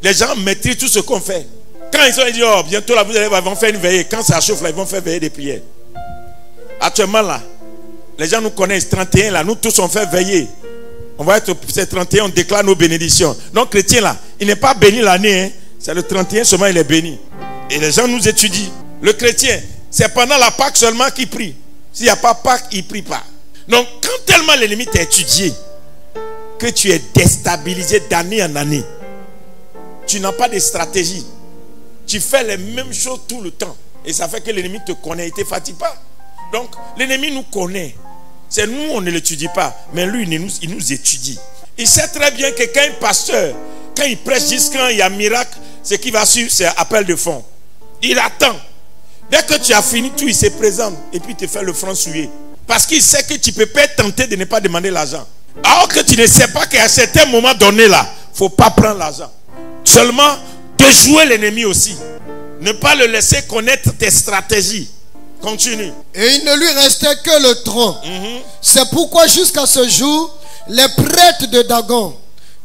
Les gens maîtrisent tout ce qu'on fait. Quand ils disent, oh, bientôt là, ils vont faire une veillée. Quand ça chauffe là, ils vont faire veiller des prières. Actuellement là, les gens nous connaissent. 31 là, nous tous on fait veiller. On va être, c'est 31, on déclare nos bénédictions. Donc chrétien là, il n'est pas béni l'année. Hein. C'est le 31 seulement, il est béni. Et les gens nous étudient. Le chrétien, c'est pendant la Pâque seulement qu'il prie. S'il n'y a pas Pâque, il ne prie pas. Donc quand tellement l'ennemi t'a étudié, que tu es déstabilisé d'année en année, tu n'as pas de stratégie. Tu fais les mêmes choses tout le temps. Et ça fait que l'ennemi te connaît. Il ne te fatigue pas. Donc l'ennemi nous connaît. C'est nous, on ne l'étudie pas. Mais lui, il nous étudie. Il sait très bien que quand un pasteur, quand il prêche jusqu'à il y a miracle, ce qui va suivre, c'est appel de fonds. Il attend. Dès que tu as fini tout, il se présente. Et puis il te fait le franc souillé. Parce qu'il sait que tu ne peux pas être tenté de ne pas demander l'argent. Alors que tu ne sais pas qu'à un certain moment donné là, il ne faut pas prendre l'argent. Seulement, déjouer l'ennemi aussi. Ne pas le laisser connaître tes stratégies. Continue. Et il ne lui restait que le tronc. C'est pourquoi jusqu'à ce jour, les prêtres de Dagon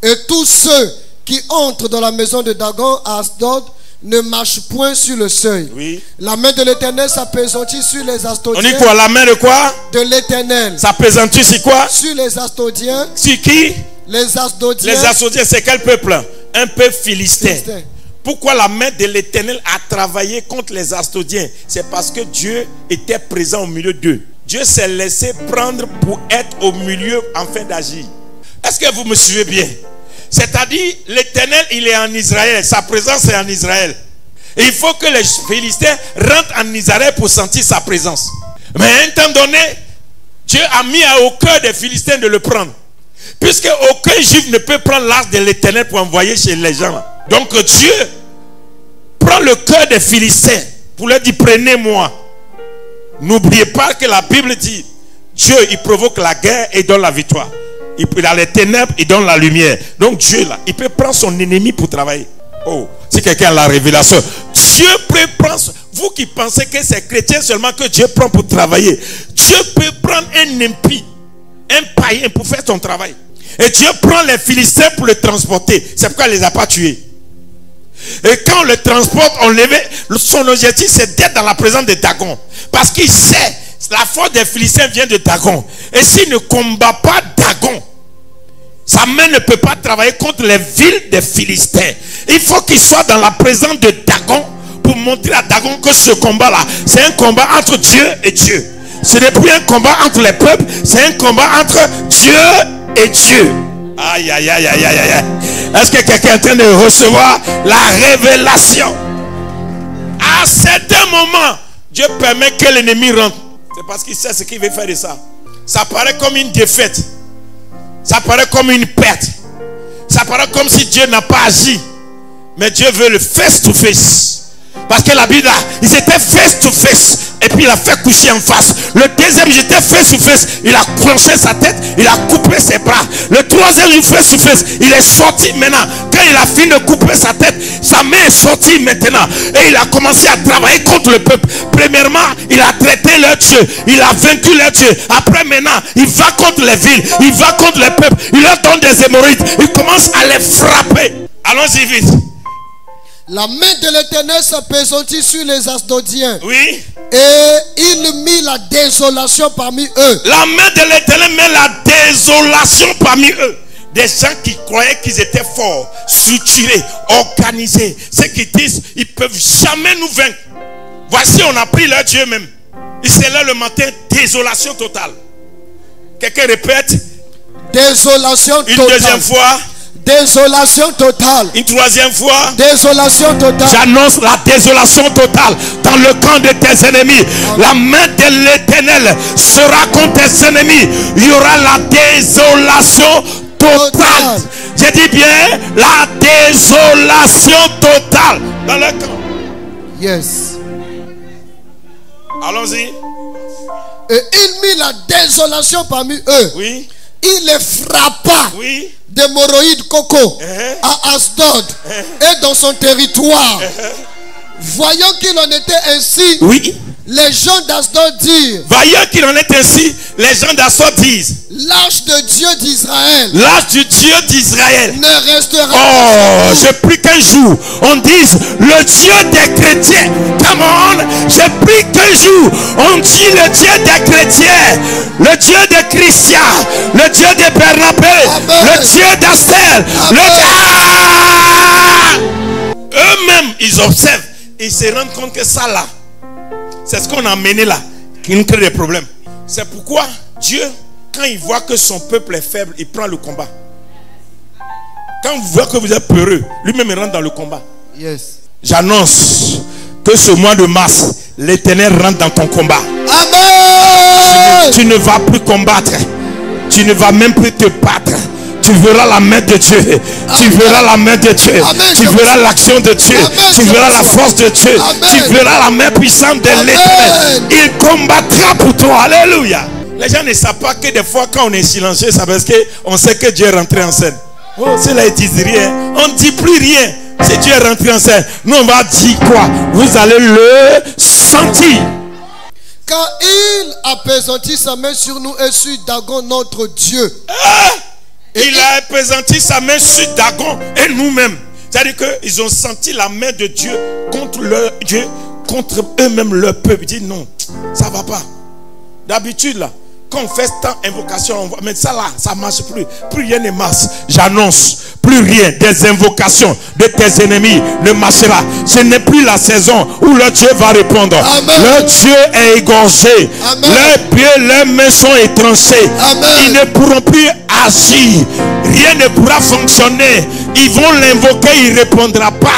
et tous ceux qui entrent dans la maison de Dagon à Asdod ne marchent point sur le seuil. Oui. La main de l'Éternel s'appesantit sur les Asdodiens. On dit quoi? La main de quoi? De l'Éternel. S'appesantit sur quoi? Sur les Asdodiens. Sur qui? Les Asdodiens. Les Asdodiens, c'est quel peuple? Un peuple philistin. Pourquoi la main de l'Éternel a travaillé contre les Asdodiens? C'est parce que Dieu était présent au milieu d'eux. Dieu s'est laissé prendre pour être au milieu afin d'agir. Est-ce que vous me suivez bien? C'est-à-dire, l'Éternel, il est en Israël. Sa présence est en Israël. Et il faut que les Philistins rentrent en Israël pour sentir sa présence. Mais à un temps donné, Dieu a mis au cœur des Philistins de le prendre. Puisque aucun juif ne peut prendre l'âge de l'Éternel pour envoyer chez les gens. Donc Dieu prend le cœur des Philistins pour leur dire, prenez-moi. N'oubliez pas que la Bible dit, Dieu, il provoque la guerre et donne la victoire. Il a les ténèbres, il donne la lumière. Donc Dieu, là, il peut prendre son ennemi pour travailler. Oh, si quelqu'un a la révélation. Dieu peut prendre, vous qui pensez que c'est chrétien seulement que Dieu prend pour travailler. Dieu peut prendre un impie, un païen pour faire son travail. Et Dieu prend les Philistins pour le transporter. C'est pourquoi il ne les a pas tués. Et quand on le transporte, son objectif c'est d'être dans la présence de Dagon. Parce qu'il sait, la force des Philistins vient de Dagon. Et s'il ne combat pas Dagon, sa main ne peut pas travailler contre les villes des Philistins. Il faut qu'il soit dans la présence de Dagon pour montrer à Dagon que ce combat-là, c'est un combat entre Dieu et Dieu. Ce n'est plus un combat entre les peuples, c'est un combat entre Dieu et Dieu. Aïe, aïe, aïe, aïe, aïe, aïe. Est-ce que quelqu'un est en train de recevoir la révélation? À certains moments, Dieu permet que l'ennemi rentre. C'est parce qu'il sait ce qu'il veut faire de ça. Ça paraît comme une défaite. Ça paraît comme une perte. Ça paraît comme si Dieu n'a pas agi. Mais Dieu veut le face to face. Parce que la Bible, ils étaient face to face. Et puis il a fait coucher en face. Le deuxième, il était face to face. Il a clenché sa tête. Il a coupé ses bras. Le troisième, il face to face. Il est sorti maintenant. Quand il a fini de couper sa tête, sa main est sortie maintenant. Et il a commencé à travailler contre le peuple. Premièrement, il a traité leur Dieu. Il a vaincu leur Dieu. Après maintenant, il va contre les villes. Il va contre les peuples. Il leur donne des hémorroïdes. Il commence à les frapper. Allons-y vite. La main de l'Éternel s'appesantit sur les Asdodiens. Oui. Et il mit la désolation parmi eux. La main de l'Éternel met la désolation parmi eux. Des gens qui croyaient qu'ils étaient forts, structurés, organisés. Ceux qui disent, ils ne peuvent jamais nous vaincre. Voici, on a pris leur Dieu même. Il s'est là le matin, désolation totale. Quelqu'un répète. Désolation totale. Une deuxième fois. Désolation totale. Une troisième fois. Désolation totale. J'annonce la désolation totale dans le camp de tes ennemis. La main de l'Éternel sera contre tes ennemis. Il y aura la désolation totale. J'ai dit bien la désolation totale dans le camp. Yes. Allons-y. Et il mit la désolation parmi eux. Oui. Il les frappa. Oui. D'hémorroïdes coco à Asdod et dans son territoire. Voyant qu'il en était ainsi, oui. Les gens d'Asdod dirent. Voyant qu'il en est ainsi, les gens d'Asdod disent. L'arche de Dieu d'Israël. L'arche du Dieu d'Israël ne restera pas. Oh, j'ai pris qu'un jour on dise le Dieu des chrétiens. Come on, j'ai pris qu'un jour on dit le Dieu des chrétiens, le Dieu des Christians, le Dieu de Bernabé, le Dieu d'Astel, eux-mêmes ils observent et ils se rendent compte que ça là, c'est ce qu'on a amené là qui nous crée des problèmes. C'est pourquoi Dieu, quand il voit que son peuple est faible, il prend le combat. Quand vous voyez que vous êtes peureux, lui-même il rentre dans le combat. Yes. J'annonce que ce mois de mars, l'Éternel rentre dans ton combat. Amen. Amen. Tu ne vas plus combattre. Tu ne vas même plus te battre. Tu verras la main de Dieu. Amen. Tu verras la main de Dieu. Amen. Tu verras l'action de Dieu. Amen. Tu verras la force de Dieu. Amen. Tu verras la main puissante de l'Éternel. Il combattra pour toi. Alléluia. Les gens ne savent pas que des fois quand on est silencieux, c'est parce qu'on sait que Dieu est rentré en scène. Oh, ceux-là ils disent rien. On ne dit plus rien. Si Dieu est rentré en scène, nous on va dire quoi? Vous allez le sentir. Quand il appesantit sa main sur nous et sur Dagon notre Dieu. Il a appesanti sa main sur Dagon et nous-mêmes. C'est-à-dire qu'ils ont senti la main de Dieu contre leur Dieu, contre eux-mêmes, leur peuple. Ils disent non, ça va pas. D'habitude là, quand on fait tant invocation, mais ça là, ça marche plus. Plus rien ne marche. J'annonce, plus rien des invocations de tes ennemis ne marchera. Ce n'est plus la saison où le Dieu va répondre. Amen. Le Dieu est égorgé. Amen. Leurs pieds, leurs mains sont étranchées. Ils ne pourront plus agir. Rien ne pourra fonctionner. Ils vont l'invoquer, il ne répondra pas.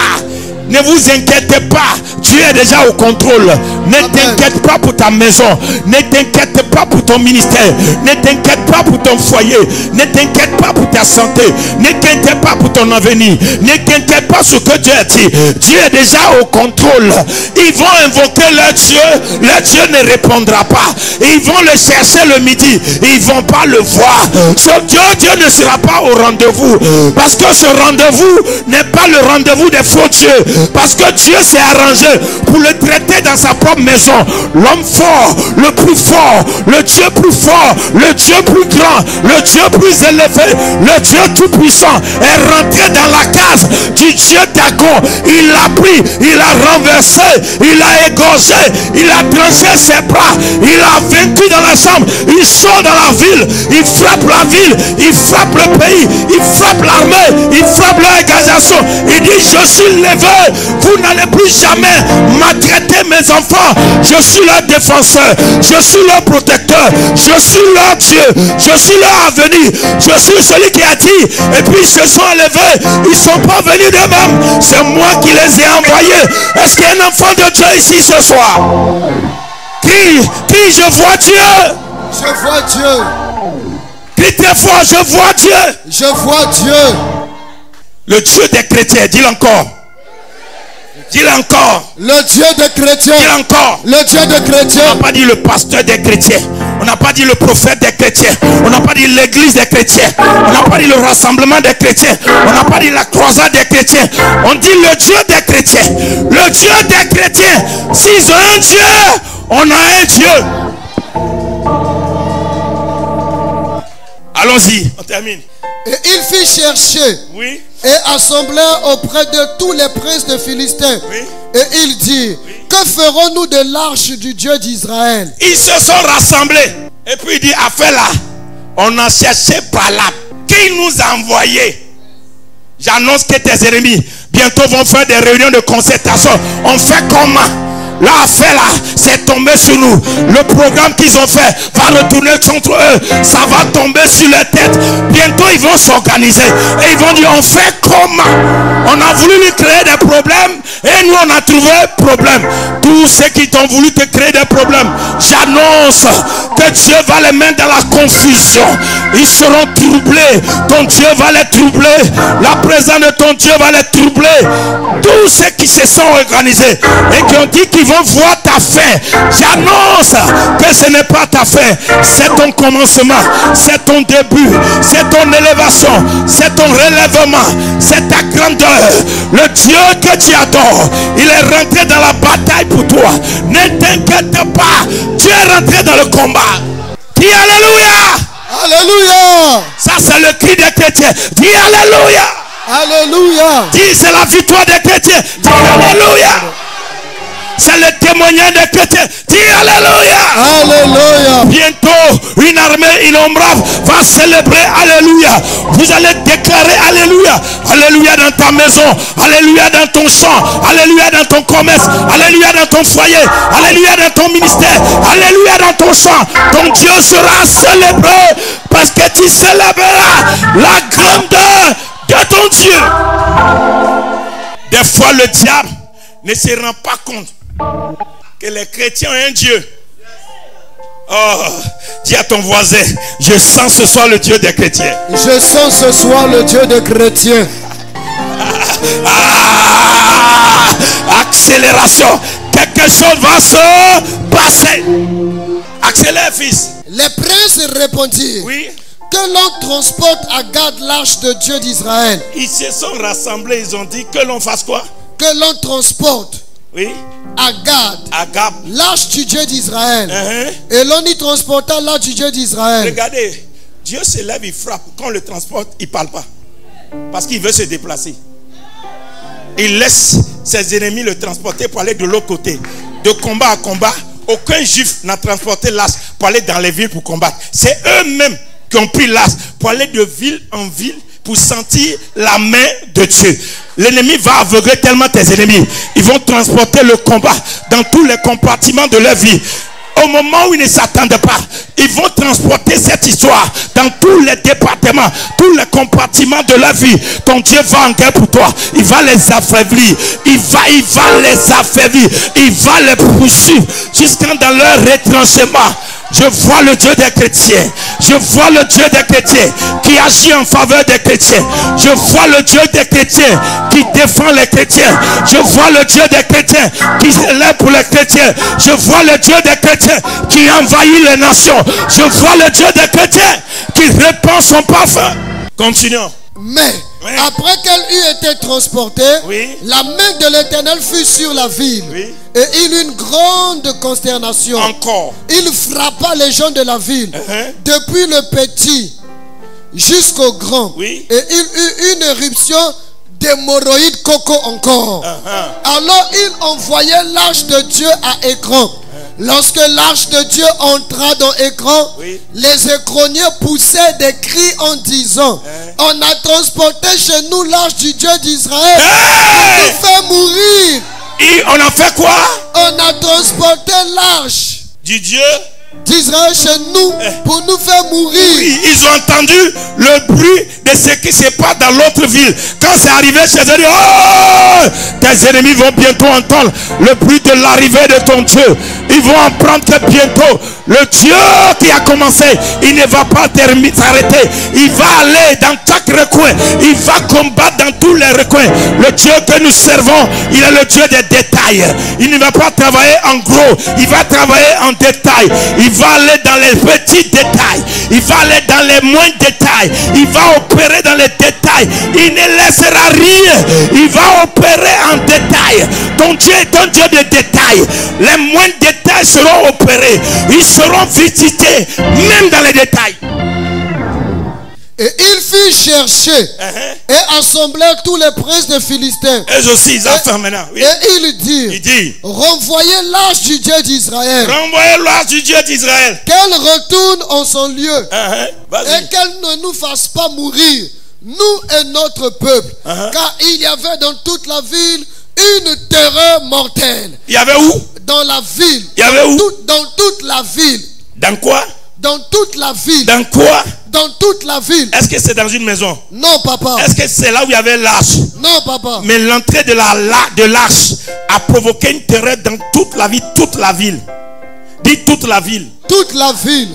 Ne vous inquiétez pas, Dieu est déjà au contrôle. Ne t'inquiète pas pour ta maison. Ne t'inquiète pas pour ton ministère. Ne t'inquiète pas pour ton foyer. Ne t'inquiète pas pour ta santé. Ne t'inquiète pas pour ton avenir. Ne t'inquiète pas sur ce que Dieu a dit. Dieu est déjà au contrôle. Ils vont invoquer leur Dieu. Leur Dieu ne répondra pas. Ils vont le chercher le midi. Ils ne vont pas le voir. Ce Dieu ne sera pas au rendez-vous. Parce que ce rendez-vous n'est pas le rendez-vous des faux dieux. Parce que Dieu s'est arrangé pour le traiter dans sa propre maison. L'homme fort, le plus fort, le Dieu plus fort, le Dieu plus grand, le Dieu plus élevé, le Dieu tout puissant est rentré dans la case du Dieu Dagon. Il l'a pris, il a renversé, il a égorgé, il a tranché ses bras, il a vaincu dans la chambre. Il sort dans la ville, il frappe la ville, il frappe le pays, il frappe l'armée, il frappe l'organisation. Il dit je suis levé. Vous n'allez plus jamais maltraiter mes enfants. Je suis leur défenseur. Je suis leur protecteur. Je suis leur Dieu. Je suis leur avenir. Je suis celui qui a dit. Et puis ils se sont élevés. Ils ne sont pas venus d'eux-mêmes. C'est moi qui les ai envoyés. Est-ce qu'il y a un enfant de Dieu ici ce soir? Crie, je vois Dieu. Je vois Dieu. Crie très fort, je vois Dieu. Je vois Dieu. Le Dieu des chrétiens, dis-le encore. Dis-le encore. Le Dieu des chrétiens. Dis-le encore. Le Dieu des chrétiens. On n'a pas dit le pasteur des chrétiens. On n'a pas dit le prophète des chrétiens. On n'a pas dit l'église des chrétiens. On n'a pas dit le rassemblement des chrétiens. On n'a pas dit la croisade des chrétiens. On dit le Dieu des chrétiens. Le Dieu des chrétiens. S'ils ont un Dieu, on a un Dieu. Allons-y, on termine. Et il fit chercher. Oui. Et assemblèrent auprès de tous les princes de Philistins. Oui. Et il dit, oui. Que ferons-nous de l'arche du Dieu d'Israël? Ils se sont rassemblés. Et puis il dit, affaire là, on a cherché Balaam. Qui nous a envoyé? J'annonce que tes ennemis bientôt vont faire des réunions de concertation. On fait comment? L'affaire là, c'est tombé sur nous. Le programme qu'ils ont fait va retourner contre eux. Ça va tomber sur leur tête. Bientôt ils vont s'organiser. Et ils vont dire, on fait comment? On a voulu lui créer des problèmes. Et nous on a trouvé problème. Tous ceux qui t'ont voulu te créer des problèmes, j'annonce que Dieu va les mettre dans la confusion. Ils seront troublés. Ton Dieu va les troubler. La présence de ton Dieu va les troubler. Tous ceux qui se sont organisés et qui ont dit qu'ils vont voir ta fin, j'annonce que ce n'est pas ta fin. C'est ton commencement. C'est ton début. C'est ton élévation. C'est ton relèvement. C'est ta grandeur. Le Dieu que tu adores, il est rentré dans la bataille pour toi. Ne t'inquiète pas. Tu es rentré dans le combat. Dis Alléluia. Alléluia. Ça c'est le cri des chrétiens. Dis Alléluia. Alléluia. Dis c'est la victoire des chrétiens. Dis Alléluia. C'est le témoignage des chrétiens. Dis Alléluia. Alléluia. Bientôt, une armée innombrable va célébrer Alléluia. Vous allez déclarer Alléluia. Alléluia dans ta maison. Alléluia dans ton champ. Alléluia dans ton commerce. Alléluia dans ton foyer. Alléluia dans ton ministère. Alléluia dans ton champ. Ton Dieu sera célébré parce que tu célébreras la grandeur de ton Dieu. Des fois, le diable ne se rend pas compte que les chrétiens ont un Dieu. Oh, dis à ton voisin, je sens ce soir le Dieu des chrétiens. Je sens ce soir le Dieu des chrétiens. Accélération. Quelque chose va se passer. Accélère, fils. Les princes répondirent, Oui. que l'on transporte à Gad l'arche de Dieu d'Israël. Ils se sont rassemblés, ils ont dit que l'on fasse quoi? Que l'on transporte Oui. à Gad À Gab. l'arche du Dieu d'Israël. Et l'on y transporta l'arche du Dieu d'Israël. Regardez, Dieu se lève, il frappe. Quand on le transporte, il ne parle pas. Parce qu'il veut se déplacer. Il laisse ses ennemis le transporter pour aller de l'autre côté. De combat à combat, aucun juif n'a transporté l'arche pour aller dans les villes pour combattre. C'est eux-mêmes qui ont pris l'arche pour aller de ville en ville pour sentir la main de Dieu. L'ennemi va aveugler tellement tes ennemis. Ils vont transporter le combat dans tous les compartiments de leur vie. Au moment où ils ne s'attendent pas, ils vont transporter cette histoire dans tous les départements, tous les compartiments de la vie. Ton Dieu va en guerre pour toi. Il va les affaiblir. Il va les affaiblir. Il va les poursuivre jusqu'à dans leur retranchement. Je vois le Dieu des chrétiens. Je vois le Dieu des chrétiens qui agit en faveur des chrétiens. Je vois le Dieu des chrétiens qui défend les chrétiens. Je vois le Dieu des chrétiens qui se lève pour les chrétiens. Je vois le Dieu des chrétiens qui envahit les nations. Je vois le Dieu des chrétiens qui répand son parfum. Continuons. Mais Oui. après qu'elle eut été transportée, Oui. la main de l'Éternel fut sur la ville. Oui. Et il eut une grande consternation. Encore. Il frappa les gens de la ville, depuis le petit jusqu'au grand. Oui. Et il eut une éruption d'hémorroïdes coco encore. Alors il envoyait l'arche de Dieu à Écran. Lorsque l'arche de Dieu entra dans Écran, Oui. les écroniers poussaient des cris en disant, on a transporté chez nous l'arche du Dieu d'Israël pour nous faire mourir. Et on a fait quoi? On a transporté l'arche Du Dieu. d'Israël chez nous pour nous faire mourir. Oui, ils ont entendu le bruit de ce qui se passe dans l'autre ville. Quand c'est arrivé chez eux, oh, tes ennemis vont bientôt entendre le bruit de l'arrivée de ton Dieu. Ils vont apprendre que bientôt le Dieu qui a commencé, il ne va pas s'arrêter. Il va aller dans chaque recoin. Il va combattre dans tous les recoins. Le Dieu que nous servons, il est le Dieu des détails. Il ne va pas travailler en gros. Il va travailler en détail. Il va aller dans les petits détails. Il va aller dans les moindres détails. Il va opérer dans les détails. Il ne laissera rien. Il va opérer en détail. Ton Dieu est un Dieu de détails. Les moindres détails seront opérés. Ils seront visités même dans les détails. Et il fit chercher et assembler tous les princes des Philistins. Eux aussi, ils ont maintenant. Oui. Et il dit, renvoyez l'arche du Dieu d'Israël. Renvoyez l'arche du Dieu d'Israël. Qu'elle retourne en son lieu. Et qu'elle ne nous fasse pas mourir, nous et notre peuple. Car il y avait dans toute la ville une terreur mortelle. Il y avait où? Dans la ville. Il y avait où? Dans toute la ville. Dans quoi? Dans toute la ville. Dans quoi? Dans toute la ville. Est-ce que c'est dans une maison? Non, papa. Est-ce que c'est là où il y avait l'arche? Non, papa. Mais l'entrée de l'arche a provoqué une terreur dans toute la ville. Toute la ville. Dis toute la ville. Toute la ville.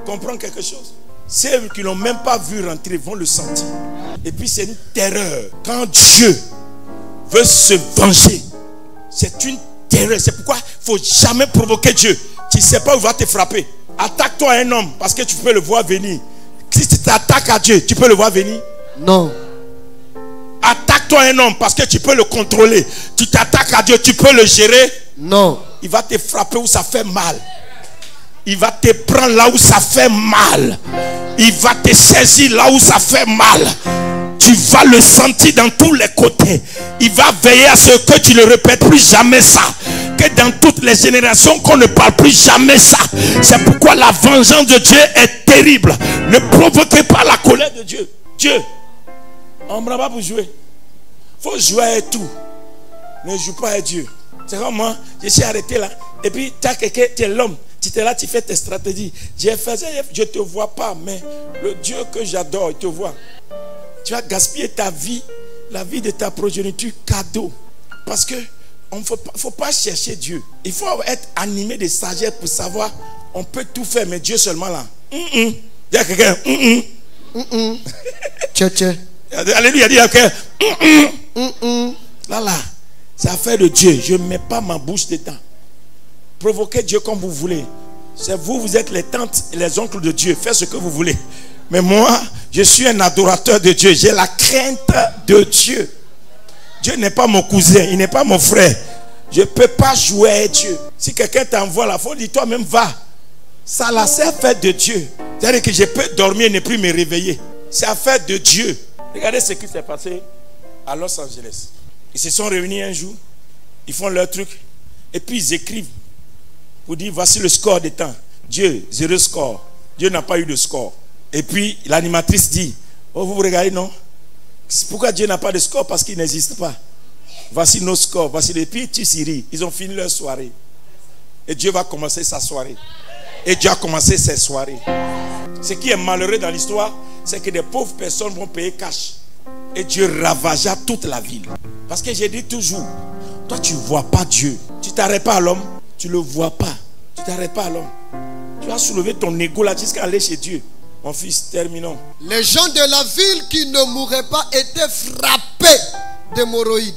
Comprends quelque chose? Ceux qui l'ont même pas vu rentrer vont le sentir. Et puis c'est une terreur. Quand Dieu veut se venger, c'est une terreur. C'est pourquoi il ne faut jamais provoquer Dieu. Tu ne sais pas où il va te frapper. Attaque-toi à un homme parce que tu peux le voir venir. Si tu t'attaques à Dieu, tu peux le voir venir? Non. Attaque-toi à un homme parce que tu peux le contrôler. Tu t'attaques à Dieu, tu peux le gérer? Non. Il va te frapper où ça fait mal. Il va te prendre là où ça fait mal. Il va te saisir là où ça fait mal. Tu vas le sentir dans tous les côtés. Il va veiller à ce que tu ne répètes plus jamais ça. Que dans toutes les générations qu'on ne parle plus jamais ça. C'est pourquoi la vengeance de Dieu est terrible. Ne provoquez pas la colère de Dieu. Dieu, on ne va pas pour jouer. Il faut jouer avec tout. Ne joue pas avec Dieu. C'est comme moi, je suis arrêté là. Et puis tu as quelqu'un, tu es l'homme. Tu es là, tu fais tes stratégies. Je ne te vois pas, mais le Dieu que j'adore, il te voit. Tu vas gaspiller ta vie, la vie de ta progéniture, cadeau. Parce que il ne faut pas chercher Dieu. Il faut être animé de sagesse pour savoir On peut tout faire, mais Dieu seulement là. Il y a quelqu'un. Alléluia, il y a quelqu'un. Là, c'est affaire de Dieu. Je ne mets pas ma bouche dedans. Provoquez Dieu comme vous voulez. C'est vous, vous êtes les tantes et les oncles de Dieu. Faites ce que vous voulez. Mais moi, je suis un adorateur de Dieu. J'ai la crainte de Dieu. Dieu n'est pas mon cousin, il n'est pas mon frère. Je ne peux pas jouer avec Dieu. Si quelqu'un t'envoie là, il faut dire toi-même va. Ça là, c'est affaire de Dieu. C'est-à-dire que je peux dormir et ne plus me réveiller. C'est affaire de Dieu. Regardez ce qui s'est passé à Los Angeles. Ils se sont réunis un jour, ils font leur truc, et puis ils écrivent pour dire voici le score des temps. Dieu, 0 score. Dieu n'a pas eu de score. Et puis l'animatrice dit, oh vous regardez non? Pourquoi Dieu n'a pas de score? Parce qu'il n'existe pas. Voici nos scores, voici les puis tu ris. Ils ont fini leur soirée. Et Dieu va commencer sa soirée. Et Dieu a commencé ses soirées. Ce qui est malheureux dans l'histoire, c'est que des pauvres personnes vont payer cash. Et Dieu ravagea toute la ville. Parce que j'ai dit toujours, toi tu ne vois pas Dieu. Tu ne t'arrêtes pas à l'homme, tu ne le vois pas. Tu ne t'arrêtes pas à l'homme. Tu vas soulever ton ego là jusqu'à aller chez Dieu. Mon fils, terminons. Les gens de la ville qui ne mourraient pas étaient frappés d'hémorroïdes.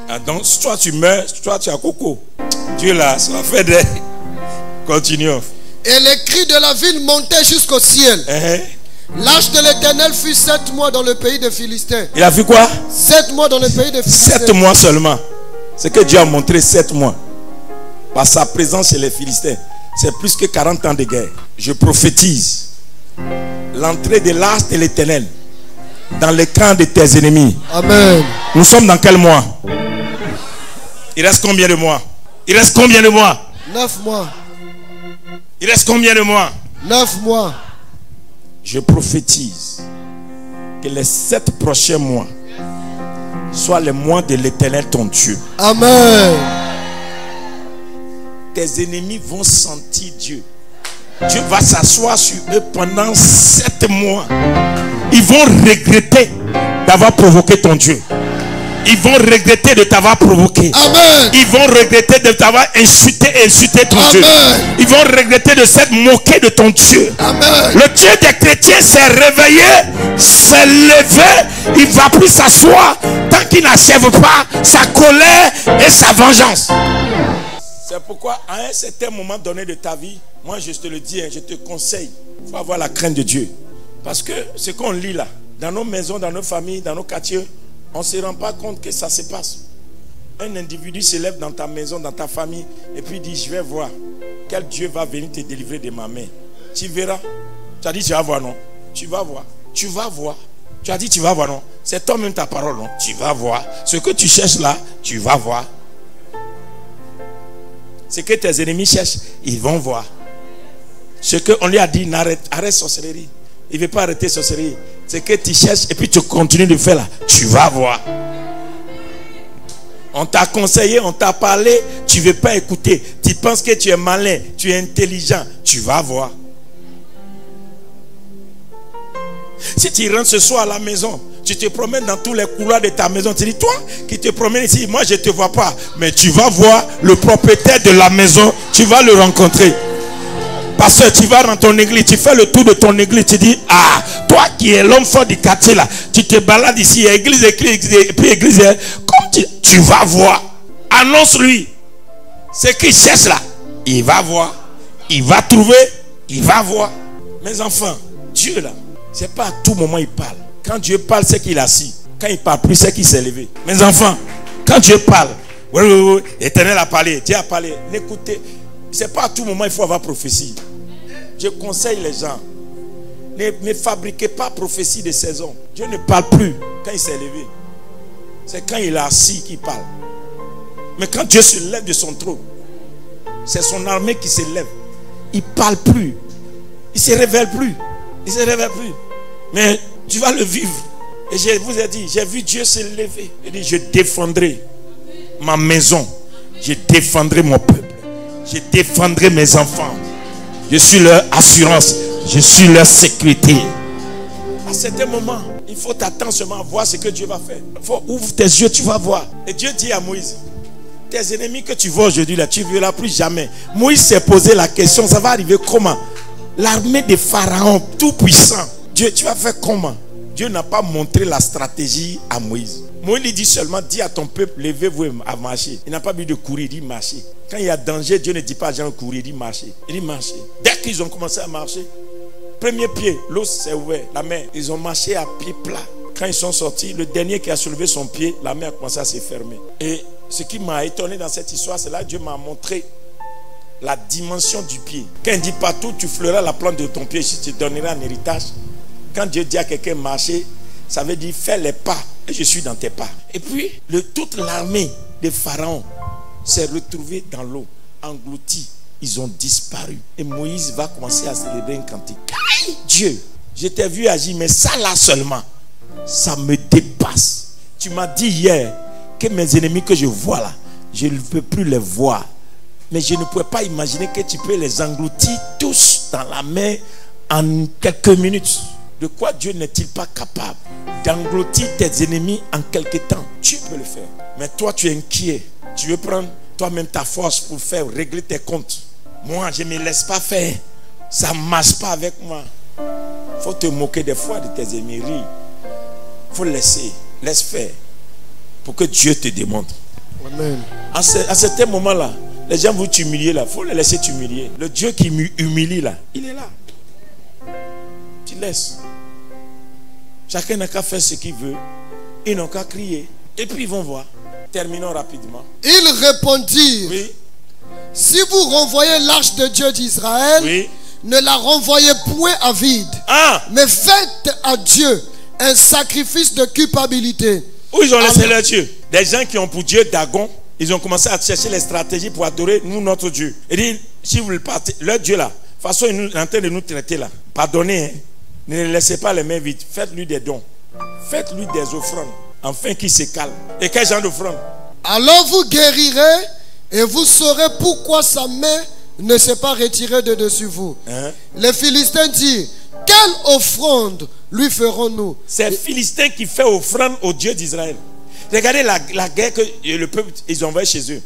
Ah, donc soit tu meurs, soit tu as coco. Dieu là, ça va faire des... Continuons. Et les cris de la ville montaient jusqu'au ciel. L'âge de l'Éternel fut 7 mois dans le pays des Philistins. Il a vu quoi? 7 mois dans le pays des Philistins. 7 mois seulement. C'est que Dieu a montré 7 mois. Par sa présence chez les Philistins. C'est plus que 40 ans de guerre. Je prophétise l'entrée de l'âge de l'Éternel dans le camp de tes ennemis. Amen. Nous sommes dans quel mois? Il reste combien de mois? Il reste combien de mois? 9 mois. Il reste combien de mois? 9 mois. Je prophétise que les 7 prochains mois soient les mois de l'Éternel ton Dieu. Amen. Tes ennemis vont sentir Dieu. Dieu va s'asseoir sur eux pendant 7 mois. Ils vont regretter d'avoir provoqué ton Dieu. Ils vont regretter de t'avoir provoqué. Amen. Ils vont regretter de t'avoir insulté ton Amen. Dieu. Ils vont regretter de s'être moqués de ton Dieu. Amen. Le Dieu des chrétiens s'est réveillé, s'est levé. Il ne va plus s'asseoir tant qu'il n'achève pas sa colère et sa vengeance. C'est pourquoi à un certain moment donné de ta vie, moi je te le dis, je te conseille, il faut avoir la crainte de Dieu. Parce que ce qu'on lit là, dans nos maisons, dans nos familles, dans nos quartiers, on ne se rend pas compte que ça se passe. Un individu se lève dans ta maison, dans ta famille, et puis dit, je vais voir quel Dieu va venir te délivrer de ma main. Tu verras. Tu as dit, tu vas voir, non? Tu vas voir. Tu vas voir. Tu as dit, tu vas voir, non? C'est toi-même ta parole, non? Tu vas voir. Ce que tu cherches là, tu vas voir. Ce que tes ennemis cherchent, ils vont voir. Ce qu'on lui a dit, arrête sorcellerie. Il ne veut pas arrêter sorcellerie. Ce que tu cherches et puis tu continues de faire là, tu vas voir. On t'a conseillé, on t'a parlé, tu ne veux pas écouter. Tu penses que tu es malin, tu es intelligent, tu vas voir. Si tu rentres ce soir à la maison, tu te promènes dans tous les couloirs de ta maison, tu dis, toi qui te promènes ici, moi je ne te vois pas, mais tu vas voir le propriétaire de la maison, tu vas le rencontrer. Parce que tu vas dans ton église, tu fais le tour de ton église, tu dis, ah, toi qui es l'homme fort du quartier là, tu te balades ici, église, et puis église, comme tu vas voir. Annonce-lui ce qu'il cherche là. Il va voir, il va trouver, il va voir. Mes enfants, Dieu là, c'est pas à tout moment il parle. Quand Dieu parle, c'est qu'il est assis. Quand il parle plus, c'est qu'il s'est levé. Mes enfants, quand Dieu parle, oui, l'Éternel a parlé, Dieu a parlé. N'écoutez, c'est pas à tout moment il faut avoir prophétie. Je conseille les gens, ne fabriquez pas prophétie de saison. Dieu ne parle plus quand il s'est levé. C'est quand il est assis qu'il parle. Mais quand Dieu se lève de son trône, c'est son armée qui se lève. Il ne parle plus. Il ne se révèle plus. Il ne se révèle plus. Mais tu vas le vivre. Et je vous ai dit, j'ai vu Dieu se lever. Il dit, je défendrai ma maison. Je défendrai mon peuple. Je défendrai mes enfants. Je suis leur assurance. Je suis leur sécurité. À certains moments, il faut t'attendre seulement à voir ce que Dieu va faire. Il faut ouvrir tes yeux, tu vas voir. Et Dieu dit à Moïse, Tes ennemis que tu vois aujourd'hui là, tu ne verras plus jamais. Moïse s'est posé la question, ça va arriver comment? L'armée de Pharaon, tout puissant. Dieu, tu vas faire comment? Dieu n'a pas montré la stratégie à Moïse. Moïse lui dit seulement, dis à ton peuple, levez-vous à marcher. Il n'a pas dit de courir, il dit marcher. Quand il y a danger, Dieu ne dit pas à gens de courir, il dit marcher. Il dit marcher. Dès qu'ils ont commencé à marcher, premier pied, l'eau s'est ouverte, la mer. Ils ont marché à pied plat. Quand ils sont sortis, le dernier qui a soulevé son pied, la mer a commencé à se fermer. Et ce qui m'a étonné dans cette histoire, c'est là que Dieu m'a montré la dimension du pied. Quand il dit partout, tu fleuras la plante de ton pied, je te donnerai un héritage. Quand Dieu dit à quelqu'un marcher, ça veut dire fais les pas et je suis dans tes pas. Et puis, toute l'armée de Pharaon s'est retrouvée dans l'eau, engloutie. Ils ont disparu. Et Moïse va commencer à célébrer un cantique. Dieu, je t'ai vu agir, mais ça là seulement, ça me dépasse. Tu m'as dit hier que mes ennemis que je vois là, je ne peux plus les voir. Mais je ne pouvais pas imaginer que tu peux les engloutir tous dans la mer en quelques minutes. De quoi Dieu n'est-il pas capable d'engloutir tes ennemis en quelques temps? Tu peux le faire. Mais toi, tu es inquiet. Tu veux prendre toi-même ta force pour faire régler tes comptes. Moi, je ne me laisse pas faire. Ça ne marche pas avec moi. Il faut te moquer des fois de tes ennemis. Il faut laisser. Laisse faire. Pour que Dieu te démontre. Amen. À certains moments-là, les gens vont t'humilier là. Il faut les laisser t'humilier. Le Dieu qui m'humilie là, il est là. Tu laisses. Chacun n'a qu'à faire ce qu'il veut. Ils n'ont qu'à crier. Et puis ils vont voir. Terminons rapidement. Ils répondirent, Oui. si vous renvoyez l'arche de Dieu d'Israël, Oui. ne la renvoyez point à vide, Ah! mais faites à Dieu un sacrifice de culpabilité. Où ils ont laissé leur Dieu? Des gens qui ont pour Dieu Dagon, ils ont commencé à chercher les stratégies pour adorer nous, notre Dieu. Et dit, si vous le partez, leur Dieu là, de toute façon, il est en train de nous traiter là. Pardonnez, hein. Ne laissez pas les mains vides. Faites-lui des dons. Faites-lui des offrandes. Afin qu'il se calme. Et quel genre d'offrande? Alors vous guérirez et vous saurez pourquoi sa main ne s'est pas retirée de dessus vous. Hein? Les Philistins dirent, quelle offrande lui ferons-nous? C'est Philistin qui fait offrande au Dieu d'Israël. Regardez la guerre que le peuple ils ont envoyé chez eux.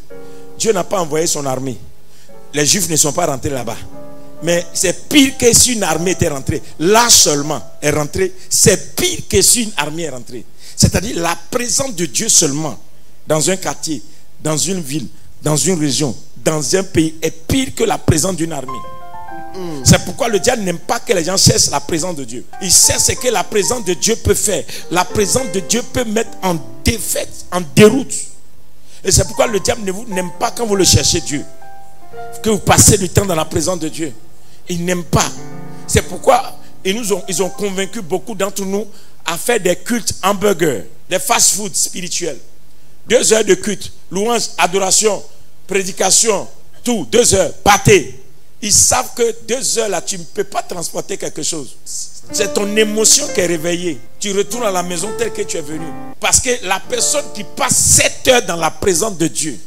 Dieu n'a pas envoyé son armée. Les Juifs ne sont pas rentrés là-bas. Mais c'est pire que si une armée était rentrée. Là seulement est rentrée. C'est pire que si une armée est rentrée. C'est-à-dire la présence de Dieu seulement dans un quartier, dans une ville, dans une région, dans un pays est pire que la présence d'une armée. C'est pourquoi le diable n'aime pas que les gens cherchent la présence de Dieu. Il sait ce que la présence de Dieu peut faire. La présence de Dieu peut mettre en défaite, en déroute. Et c'est pourquoi le diable n'aime pas quand vous le cherchez Dieu. Que vous passez du temps dans la présence de Dieu. Il n'aime pas. C'est pourquoi ils ont convaincu beaucoup d'entre nous à faire des cultes hamburgers, des fast-food spirituels. 2 heures de culte, louange, adoration, prédication, tout, 2 heures, pâté. Ils savent que 2 heures là, tu ne peux pas transporter quelque chose. C'est ton émotion qui est réveillée. Tu retournes à la maison telle que tu es venu. Parce que la personne qui passe 7 heures dans la présence de Dieu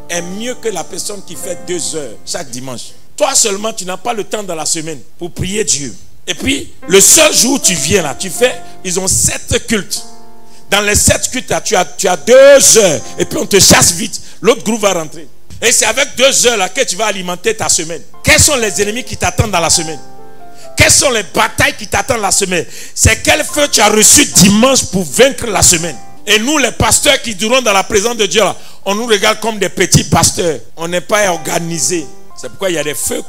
est mieux que la personne qui fait 2 heures chaque dimanche. Toi seulement, tu n'as pas le temps dans la semaine pour prier Dieu. Et puis, le seul jour où tu viens là, ils ont 7 cultes. Dans les 7 cultes là, tu as 2 heures. Et puis on te chasse vite. L'autre groupe va rentrer. Et c'est avec 2 heures là que tu vas alimenter ta semaine. Quels sont les ennemis qui t'attendent dans la semaine? Quelles sont les batailles qui t'attendent la semaine? C'est quel feu tu as reçu dimanche pour vaincre la semaine? Et nous, les pasteurs qui durons dans la présence de Dieu là, on nous regarde comme des petits pasteurs. On n'est pas organisés. C'est pourquoi il y a des feux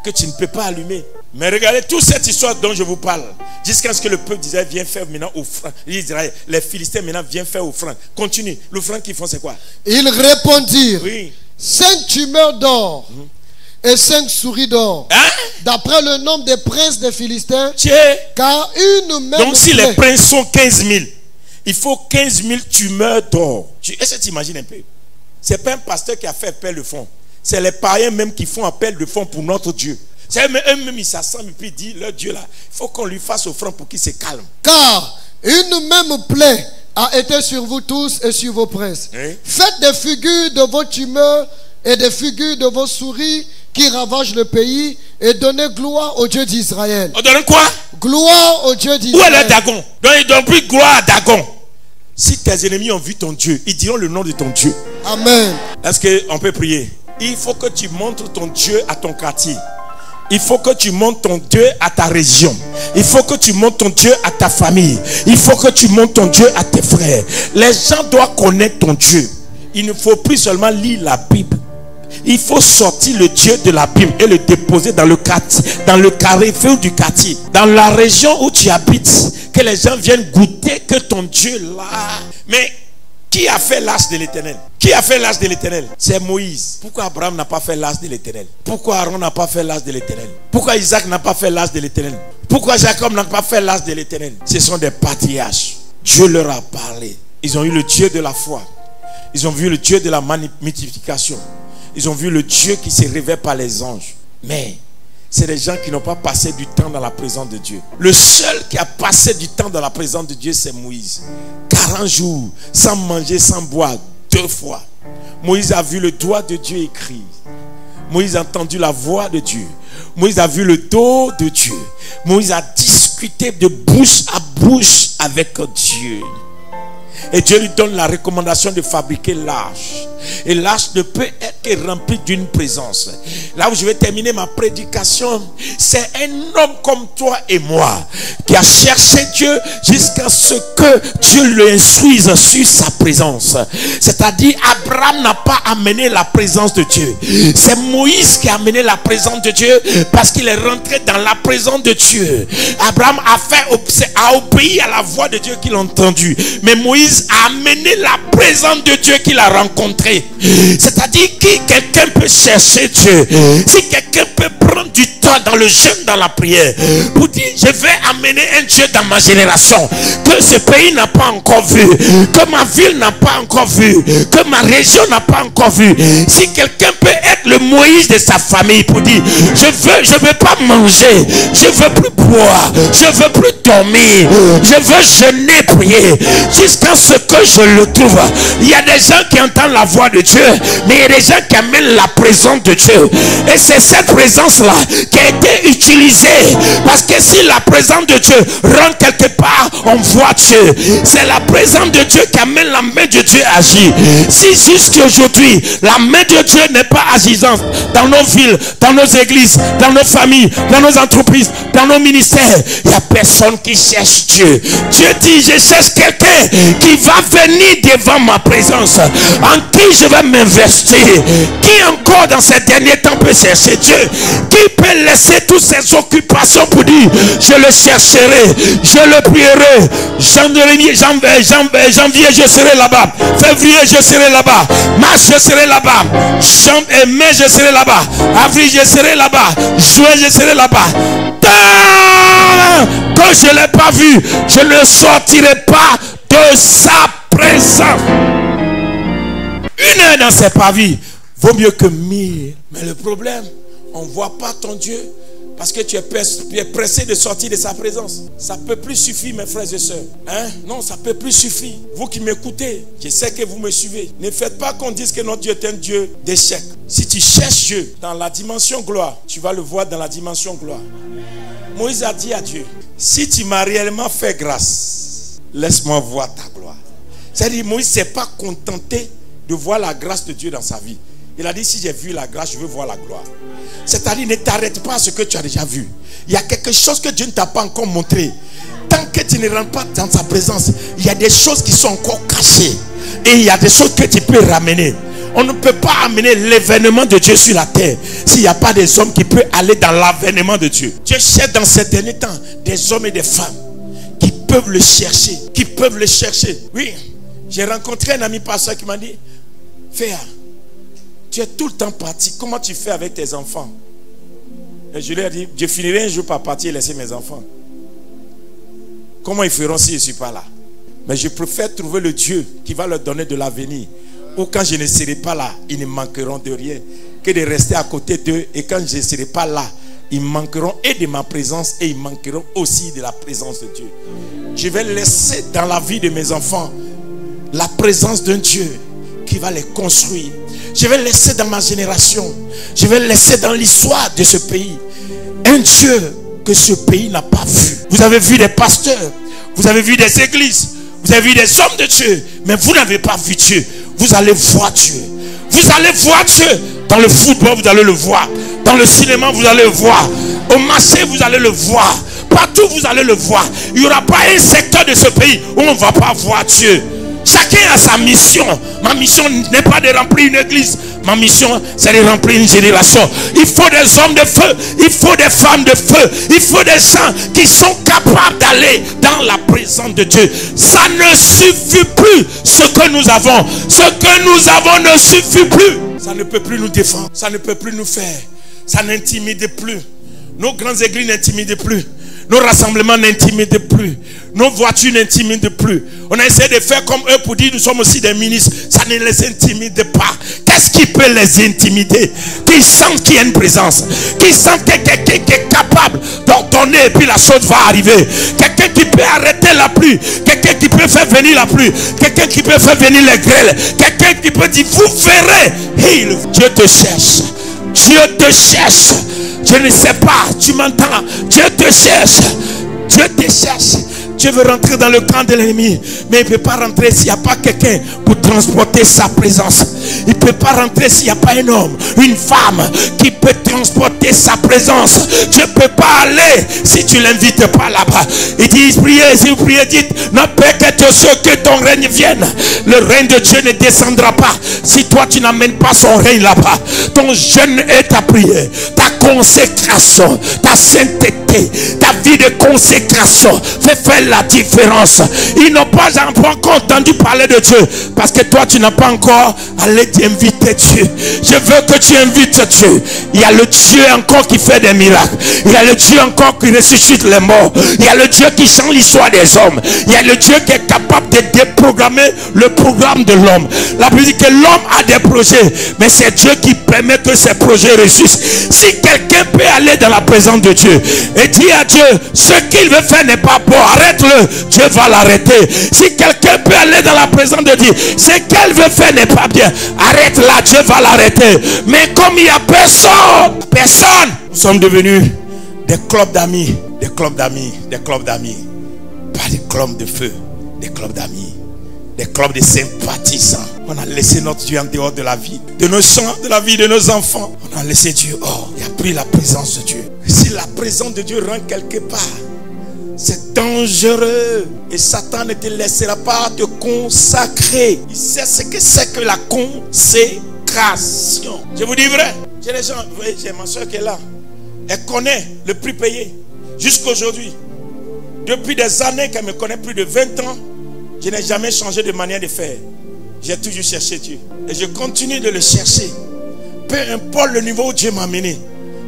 que tu ne peux pas allumer. Mais regardez toute cette histoire dont je vous parle. Jusqu'à ce que le peuple d'Israël vienne faire maintenant offrande. Les Philistins maintenant viennent faire offrande. Continue. L'offrande qu'ils font, c'est quoi? Ils répondirent, Oui. 5 tumeurs d'or et 5 souris d'or. Hein? D'après le nombre des princes des Philistins, Tiens. car une même Donc si plaie- les princes sont 15 000, il faut 15 000 tumeurs d'or. Est-ce que tu imagines un peu? Ce n'est pas un pasteur qui a fait appel de fonds. C'est les païens même qui font appel de fonds pour notre Dieu. C'est eux-mêmes, ils s'assemblent et puis ils disent, leur Dieu là, il faut qu'on lui fasse offrande pour qu'il se calme. Car une même plaie a été sur vous tous et sur vos princes. Hein? Faites des figures de vos tumeurs et des figures de vos souris qui ravagent le pays et donnez gloire au Dieu d'Israël. On donne quoi? Gloire au Dieu Où est le d'Israël. Dagon? Donc ils donnent plus gloire à Dagon. Si tes ennemis ont vu ton Dieu, ils diront le nom de ton Dieu. Amen. Est-ce qu'on peut prier? Il faut que tu montres ton Dieu à ton quartier. Il faut que tu montres ton Dieu à ta région. Il faut que tu montres ton Dieu à ta famille. Il faut que tu montres ton Dieu à tes frères. Les gens doivent connaître ton Dieu. Il ne faut plus seulement lire la Bible. Il faut sortir le Dieu de la Bible et le déposer dans le carré-feu du quartier. Dans la région où tu habites. Que les gens viennent goûter que ton Dieu là. Mais qui a fait l'arche de l'Éternel? Qui a fait l'arche de l'Éternel? C'est Moïse. Pourquoi Abraham n'a pas fait l'arche de l'Éternel? Pourquoi Aaron n'a pas fait l'arche de l'Éternel? Pourquoi Isaac n'a pas fait l'arche de l'Éternel? Pourquoi Jacob n'a pas fait l'arche de l'Éternel? Ce sont des patriarches. Dieu leur a parlé. Ils ont eu le Dieu de la foi. Ils ont vu le Dieu de la multiplication. Ils ont vu le Dieu qui se révèle par les anges. Mais c'est des gens qui n'ont pas passé du temps dans la présence de Dieu. Le seul qui a passé du temps dans la présence de Dieu, c'est Moïse. 40 jours, sans manger, sans boire, 2 fois. Moïse a vu le doigt de Dieu écrit. Moïse a entendu la voix de Dieu. Moïse a vu le dos de Dieu. Moïse a discuté de bouche à bouche avec Dieu. Et Dieu lui donne la recommandation de fabriquer l'arche. Et l'arche ne peut être que remplie d'une présence. Là où je vais terminer ma prédication, c'est un homme comme toi et moi qui a cherché Dieu jusqu'à ce que Dieu le instruise sur sa présence. C'est-à-dire, Abraham n'a pas amené la présence de Dieu. C'est Moïse qui a amené la présence de Dieu parce qu'il est rentré dans la présence de Dieu. Abraham a obéi à la voix de Dieu qu'il a entendue. Mais Moïse a amené la présence de Dieu qu'il a rencontrée. C'est-à-dire que quelqu'un peut chercher Dieu. Si quelqu'un peut prendre du temps dans le jeûne, dans la prière, pour dire je vais amener un Dieu dans ma génération que ce pays n'a pas encore vu, que ma ville n'a pas encore vu, que ma région n'a pas encore vu. Si quelqu'un peut être le Moïse de sa famille pour dire je veux pas manger, je veux plus boire, je veux plus dormir, je veux jeûner, prier jusqu'à ce que je le trouve. Il y a des gens qui entendent la voix de Dieu, mais il y a des gens qui amènent la présence de Dieu. Et c'est cette présence-là qui a été utilisée. Parce que si la présence de Dieu rentre quelque part, on voit Dieu. C'est la présence de Dieu qui amène la main de Dieu à agir. Si jusqu'aujourd'hui, la main de Dieu n'est pas agissante dans nos villes, dans nos églises, dans nos familles, dans nos entreprises, dans nos ministères, il n'y a personne qui cherche Dieu. Dieu dit, je cherche quelqu'un qui va venir devant ma présence, en qui je vais m'investir. Qui encore dans ces derniers temps peut chercher Dieu? Qui peut laisser toutes ses occupations pour dire je le chercherai, je le prierai? Janvier je serai là-bas, février je serai là-bas, mars je serai là-bas, mai je serai là-bas, avril je serai là-bas, juin je serai là-bas. Quand je ne l'ai pas vu, je ne sortirai pas de sa présence. 1 heure dans ses pavis vaut mieux que 1000. Mais le problème, on ne voit pas ton Dieu parce que tu es pressé de sortir de sa présence. Ça ne peut plus suffire, mes frères et sœurs. Non, ça ne peut plus suffire. Vous qui m'écoutez, je sais que vous me suivez. Ne faites pas qu'on dise que notre Dieu est un Dieu d'échec. Si tu cherches Dieu dans la dimension gloire, tu vas le voir dans la dimension gloire. Moïse a dit à Dieu, si tu m'as réellement fait grâce, laisse-moi voir ta gloire. C'est-à-dire, Moïse ne s'est pas contenté de voir la grâce de Dieu dans sa vie. Il a dit, si j'ai vu la grâce, je veux voir la gloire. C'est-à-dire, ne t'arrête pas à ce que tu as déjà vu. Il y a quelque chose que Dieu ne t'a pas encore montré. Tant que tu ne rentres pas dans sa présence, il y a des choses qui sont encore cachées. Et il y a des choses que tu peux ramener. On ne peut pas amener l'événement de Dieu sur la terre s'il n'y a pas des hommes qui peuvent aller dans l'avènement de Dieu. Dieu cherche dans ces derniers temps des hommes et des femmes qui peuvent le chercher. Qui peuvent le chercher. Oui, j'ai rencontré un ami pasteur qui m'a dit, Féa, tu es tout le temps parti. Comment tu fais avec tes enfants? Et je lui ai dit, je finirai un jour par partir et laisser mes enfants. Comment ils feront si je ne suis pas là? Mais je préfère trouver le Dieu qui va leur donner de l'avenir. Ou quand je ne serai pas là, ils ne manqueront de rien. Que de rester à côté d'eux. Et quand je ne serai pas là, ils manqueront et de ma présence et ils manqueront aussi de la présence de Dieu. Je vais laisser dans la vie de mes enfants la présence d'un Dieu qui va les construire. Je vais laisser dans ma génération, je vais laisser dans l'histoire de ce pays un Dieu que ce pays n'a pas vu. Vous avez vu des pasteurs, vous avez vu des églises, Vous avez vu des hommes de Dieu, mais vous n'avez pas vu Dieu. Vous allez voir Dieu. Vous allez voir Dieu. Dans le football, vous allez le voir. Dans le cinéma, vous allez le voir. Au marché, vous allez le voir. Partout, vous allez le voir. Il n'y aura pas un secteur de ce pays où on ne va pas voir Dieu. Chacun a sa mission. Ma mission n'est pas de remplir une église. Ma mission, c'est de remplir une génération. Il faut des hommes de feu. Il faut des femmes de feu. Il faut des gens qui sont capables d'aller dans la présence de Dieu. Ça ne suffit plus ce que nous avons. Ce que nous avons ne suffit plus. Ça ne peut plus nous défendre. Ça ne peut plus nous faire. Ça n'intimide plus. Nos grandes églises n'intimident plus. Nos rassemblements n'intimident plus. Nos voitures n'intimident plus. On a essayé de faire comme eux pour dire nous sommes aussi des ministres. Ça ne les intimide pas. Qu'est-ce qui peut les intimider? Qu'ils sentent qu'il y a une présence. Qu'ils sentent que quelqu'un qui est capable d'ordonner et puis la chose va arriver. Quelqu'un qui peut arrêter la pluie. Quelqu'un qui peut faire venir la pluie. Quelqu'un qui peut faire venir les grêles. Quelqu'un qui peut dire vous verrez. Hey, Dieu te cherche. Dieu te cherche. Je ne sais pas, tu m'entends? Dieu te cherche. Dieu te cherche. Dieu veut rentrer dans le camp de l'ennemi, mais il ne peut pas rentrer s'il n'y a pas quelqu'un pour transporter sa présence. Il ne peut pas rentrer s'il n'y a pas un homme, une femme qui peut transporter sa présence. Dieu ne peut pas aller si tu ne l'invites pas là-bas. Il dit, priez, si vous priez, dites, non, que ton règne vienne. Le règne de Dieu ne descendra pas si toi tu n'amènes pas son règne là-bas. Ton jeûne et ta prière, ta consécration, ta sainteté, ta vie de consécration fait faire la différence. Ils n'ont pas encore entendu parler de Dieu parce que toi tu n'as pas encore allé t'inviter Dieu. Je veux que tu invites Dieu. Il y a le Dieu encore qui fait des miracles. Il y a le Dieu encore qui ressuscite les morts. Il y a le Dieu qui change l'histoire des hommes. Il y a le Dieu qui est capable de déprogrammer le programme de l'homme. La Bible dit que l'homme a des projets, mais c'est Dieu qui permet que ces projets réussissent. Si quelqu'un peut aller dans la présence de Dieu et dire à Dieu ce qu'il veut faire n'est pas bon, arrête-le, Dieu va l'arrêter. Si quelqu'un peut aller dans la présence de Dieu, ce qu'elle veut faire n'est pas bien, arrête-la, Dieu va l'arrêter. Mais comme il n'y a personne, nous sommes devenus des clubs d'amis, des clubs d'amis, des clubs d'amis, pas des clubs de feu, des clubs d'amis, des clubs de sympathisants. On a laissé notre Dieu en dehors de la vie, de nos champs, de la vie de nos enfants. On a laissé Dieu hors. Il a pris la présence de Dieu. Si la présence de Dieu rentre quelque part, c'est dangereux. Et Satan ne te laissera pas te consacrer. Il sait ce que c'est que la consécration. Je vous dis vrai. J'ai des gens, vous voyez, j'ai ma soeur qui est là. Elle connaît le prix payé. Jusqu'aujourd'hui. Depuis des années qu'elle me connaît, plus de 20 ans, je n'ai jamais changé de manière de faire. J'ai toujours cherché Dieu. Et je continue de le chercher. Peu importe le niveau où Dieu m'a amené.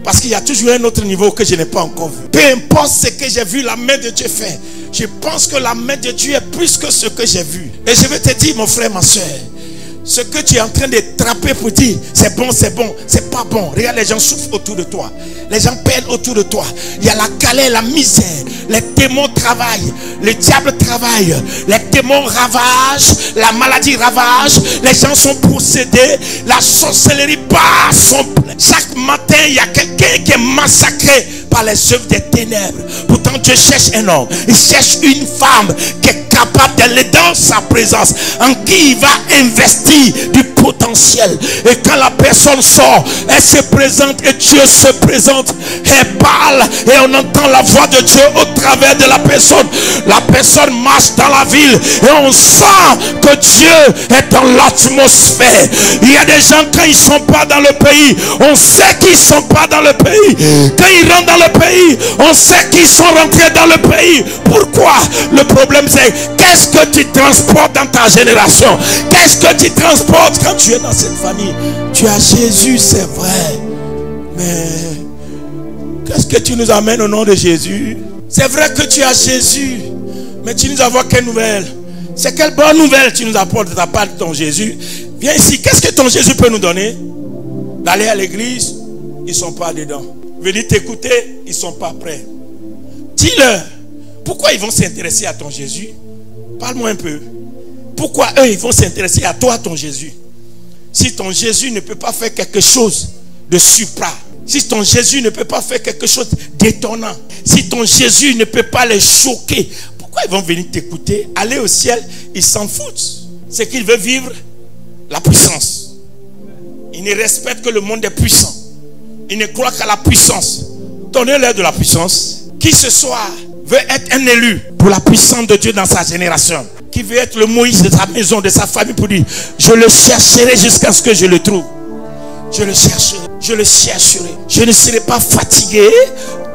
Parce qu'il y a toujours un autre niveau que je n'ai pas encore vu. Peu importe ce que j'ai vu la main de Dieu faire. Je pense que la main de Dieu est plus que ce que j'ai vu. Et je vais te dire, mon frère, ma soeur, ce que tu es en train de trapper pour dire c'est bon, c'est pas bon. Regarde, les gens souffrent autour de toi. Les gens peinent autour de toi. Il y a la galère, la misère. Les démons travaillent. Le diable travaille. Les démons ravagent. La maladie ravage. Les gens sont possédés. La sorcellerie passe. Chaque matin, il y a quelqu'un qui est massacré par les œuvres des ténèbres. Pourtant, Dieu cherche un homme. Il cherche une femme qui est capable d'aller dans sa présence, en qui il va investir du potentiel. Et quand la personne sort, elle se présente et Dieu se présente. Elle parle et on entend la voix de Dieu au travers de la personne. La personne marche dans la ville et on sent que Dieu est dans l'atmosphère. Il y a des gens, quand ils ne sont pas dans le pays, on sait qu'ils ne sont pas dans le pays. Quand ils rentrent dans le pays, on sait qu'ils sont rentrés dans le pays. Pourquoi? Le problème c'est qu'est-ce que tu transportes dans ta génération? Qu'est-ce que tu transportes quand tu es dans cette famille? Tu as Jésus, c'est vrai. Mais qu'est-ce que tu nous amènes au nom de Jésus? C'est vrai que tu as Jésus, mais tu nous apportes quelle nouvelle? C'est quelle bonne nouvelle tu nous apportes de ta part de ton Jésus? Viens ici, qu'est-ce que ton Jésus peut nous donner? D'aller à l'église, ils ne sont pas dedans. Venir t'écouter, ils ne sont pas prêts. Dis-leur, pourquoi ils vont s'intéresser à ton Jésus? Parle-moi un peu. Pourquoi eux, ils vont s'intéresser à toi, ton Jésus? Si ton Jésus ne peut pas faire quelque chose de supra, si ton Jésus ne peut pas faire quelque chose d'étonnant, si ton Jésus ne peut pas les choquer, Pourquoi ils vont venir t'écouter? Aller au ciel, ils s'en foutent. C'est qu'ils veulent vivre la puissance. Ils ne respectent que le monde des puissants. Ils ne croient qu'à la puissance. Donnez-leur de la puissance. Qui ce soir veut être un élu pour la puissance de Dieu dans sa génération? Qui veut être le Moïse de sa maison, de sa famille, pour dire: je le chercherai jusqu'à ce que je le trouve. Je le chercherai, je le chercherai. Je ne serai pas fatigué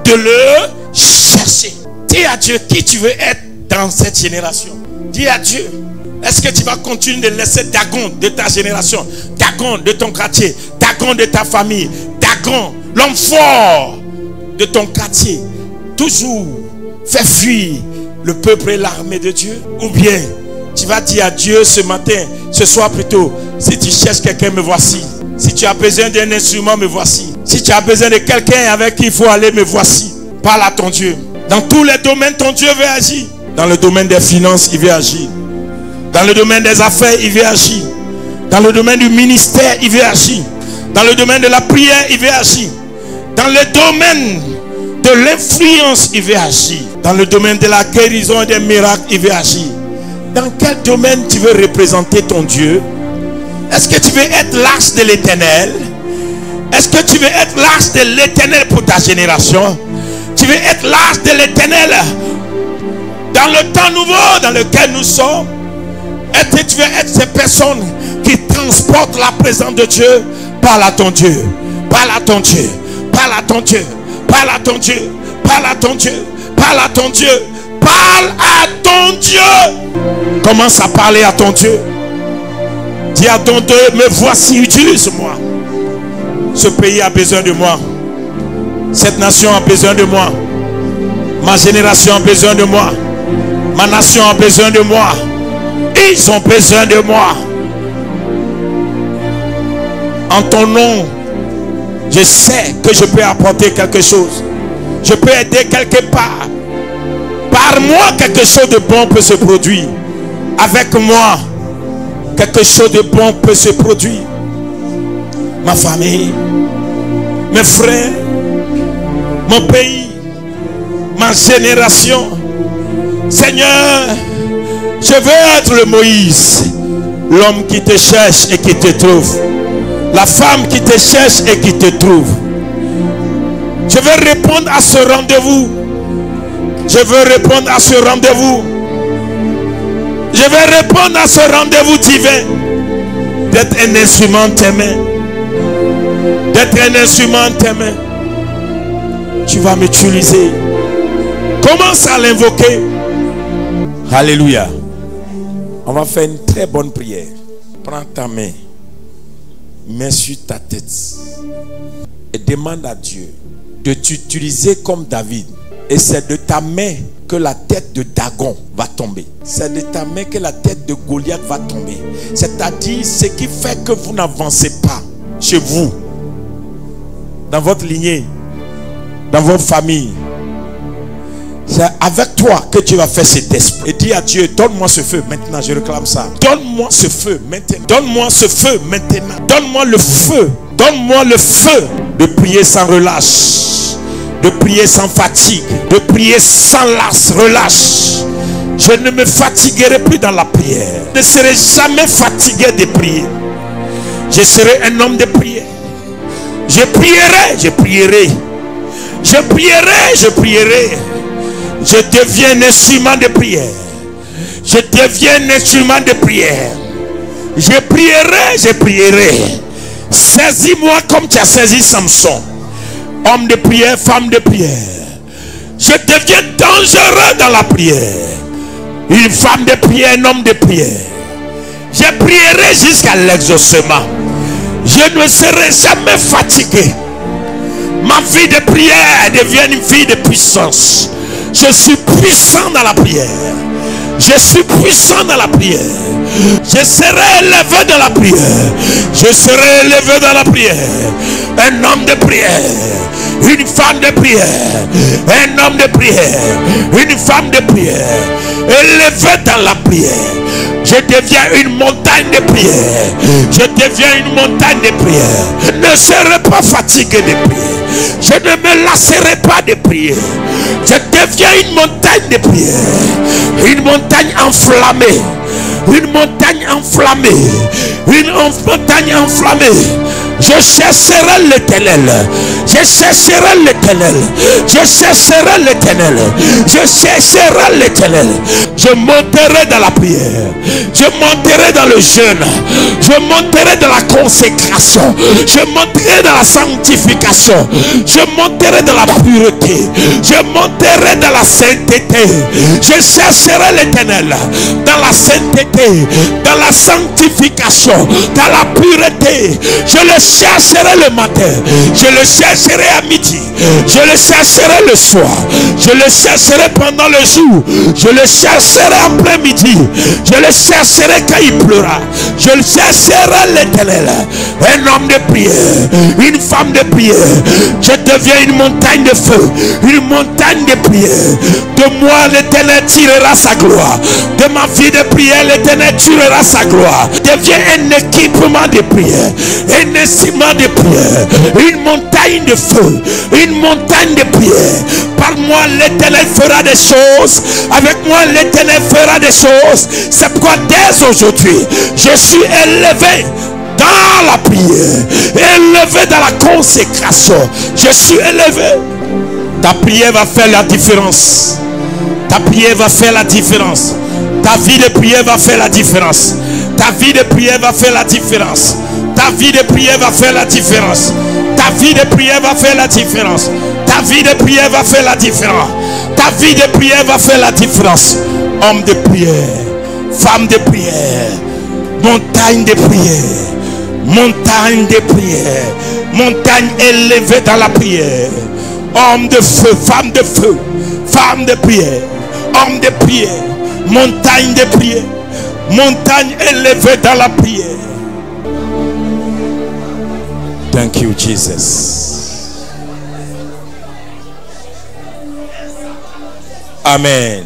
de le chercher. Dis à Dieu qui tu veux être dans cette génération. Dis à Dieu, est-ce que tu vas continuer de laisser Dagon de ta génération, Dagon de ton quartier, Dagon de ta famille, Dagon, l'homme fort de ton quartier, toujours faire fuir le peuple et l'armée de Dieu? Ou bien tu vas dire à Dieu ce matin, ce soir plutôt: si tu cherches quelqu'un, me voici. Si tu as besoin d'un instrument, me voici. Si tu as besoin de quelqu'un avec qui il faut aller, me voici. Parle à ton Dieu. Dans tous les domaines, ton Dieu veut agir. Dans le domaine des finances, il veut agir. Dans le domaine des affaires, il veut agir. Dans le domaine du ministère, il veut agir. Dans le domaine de la prière, il veut agir. Dans le domaine de l'influence, il veut agir. Dans le domaine de la guérison et des miracles, il veut agir. Dans quel domaine tu veux représenter ton Dieu? Est-ce que tu veux être l'arche de l'Éternel? Est-ce que tu veux être l'arche de l'Éternel pour ta génération? Tu veux être l'arche de l'Éternel dans le temps nouveau dans lequel nous sommes? Est-ce que tu veux être ces personnes qui transportent la présence de Dieu? Parle à ton Dieu. Parle à ton Dieu. Parle à ton Dieu. Parle à ton Dieu. Parle à ton Dieu. Parle à ton Dieu. Parle à ton Dieu. Commence à parler à ton Dieu. Dis à ton Dieu: me voici, utilise-moi. Ce pays a besoin de moi. Cette nation a besoin de moi. Ma génération a besoin de moi. Ma nation a besoin de moi. Ils ont besoin de moi. En ton nom, je sais que je peux apporter quelque chose. Je peux aider quelque part. Par moi, quelque chose de bon peut se produire. Avec moi, quelque chose de bon peut se produire. Ma famille, mes frères, mon pays, ma génération. Seigneur, je veux être le Moïse, l'homme qui te cherche et qui te trouve, la femme qui te cherche et qui te trouve. Je veux répondre à ce rendez-vous. Je veux répondre à ce rendez-vous. Je vais répondre à ce rendez-vous divin. D'être un instrument de tes mains. D'être un instrument de tes mains. Tu vas m'utiliser. Commence à l'invoquer. Alléluia. On va faire une très bonne prière. Prends ta main. Mets sur ta tête. Et demande à Dieu de t'utiliser comme David. Et c'est de ta main que la tête de Dagon va tomber. C'est de ta main que la tête de Goliath va tomber. C'est-à-dire ce qui fait que vous n'avancez pas chez vous, dans votre lignée, dans votre famille. C'est avec toi que Dieu va faire cet esprit. Et dis à Dieu: donne-moi ce feu maintenant, je réclame ça. Donne-moi ce feu maintenant. Donne-moi ce feu maintenant. Donne-moi le feu. Donne-moi le feu de prier sans relâche, de prier sans fatigue, de prier sans relâche. Je ne me fatiguerai plus dans la prière. Je ne serai jamais fatigué de prier. Je serai un homme de prière. Je prierai, je prierai. Je prierai, je prierai. Je deviens un instrument de prière. Je deviens un instrument de prière. Je prierai, je prierai. Saisis-moi comme tu as saisi Samson. Homme de prière, femme de prière. Je deviens dangereux dans la prière. Une femme de prière, un homme de prière. Je prierai jusqu'à l'exaucement. Je ne serai jamais fatigué. Ma vie de prière devient une vie de puissance. Je suis puissant dans la prière. Je suis puissant dans la prière. Je serai élevé dans la prière. Je serai élevé dans la prière. Un homme de prière. Une femme de prière. Un homme de prière. Une femme de prière. Élevé dans la prière. Je deviens une montagne de prière. Je deviens une montagne de prière. Je ne serai pas fatigué de prier. Je ne me lasserai pas de prier. Je deviens une montagne de prière. Une montagne enflammée. Une montagne enflammée. Une montagne enflammée. Je chercherai l'Éternel. Je chercherai l'Éternel. Je chercherai l'Éternel. Je chercherai l'Éternel. Je monterai dans la prière. Je monterai dans le jeûne. Je monterai dans la consécration. Je monterai dans la sanctification. Je monterai dans la pureté. Je monterai dans la sainteté. Je chercherai l'Éternel dans la sainteté, dans la sanctification, dans la pureté. Je le chercherai le matin. Je le chercherai à midi. Je le chercherai le soir. Je le chercherai pendant le jour. Je le chercherai après-midi. Je le chercherai quand il pleura. Je le chercherai l'Éternel. Un homme de prière, une femme de prière. Je deviens une montagne de feu, une montagne de prière. De moi l'Éternel tirera sa gloire. De ma vie de prière l'Éternel tirera sa gloire. Deviens un équipement de prière, un instrument de prière, une montagne de feu, une montagne de prière. Par moi l'Éternel fera des choses. Avec moi l'Éternel fera des choses. C'est pourquoi dès aujourd'hui je suis élevé dans la prière, élevé dans la consécration. Je suis élevé. Ta prière va faire la différence. Ta prière va faire la différence. Ta vie de prière va faire la différence. Ta vie de prière va faire la différence. Ta vie de prière va faire la différence. Ta vie de prière va faire la différence. Ta vie de prière va faire la différence. Ta vie de prière va faire la différence. Homme de prière, femme de prière, montagne de prière, montagne de prière, montagne élevée dans la prière. Homme de feu, femme de prière, homme de prière, montagne de prière, montagne élevée dans la prière. Thank you, Jesus. Amen.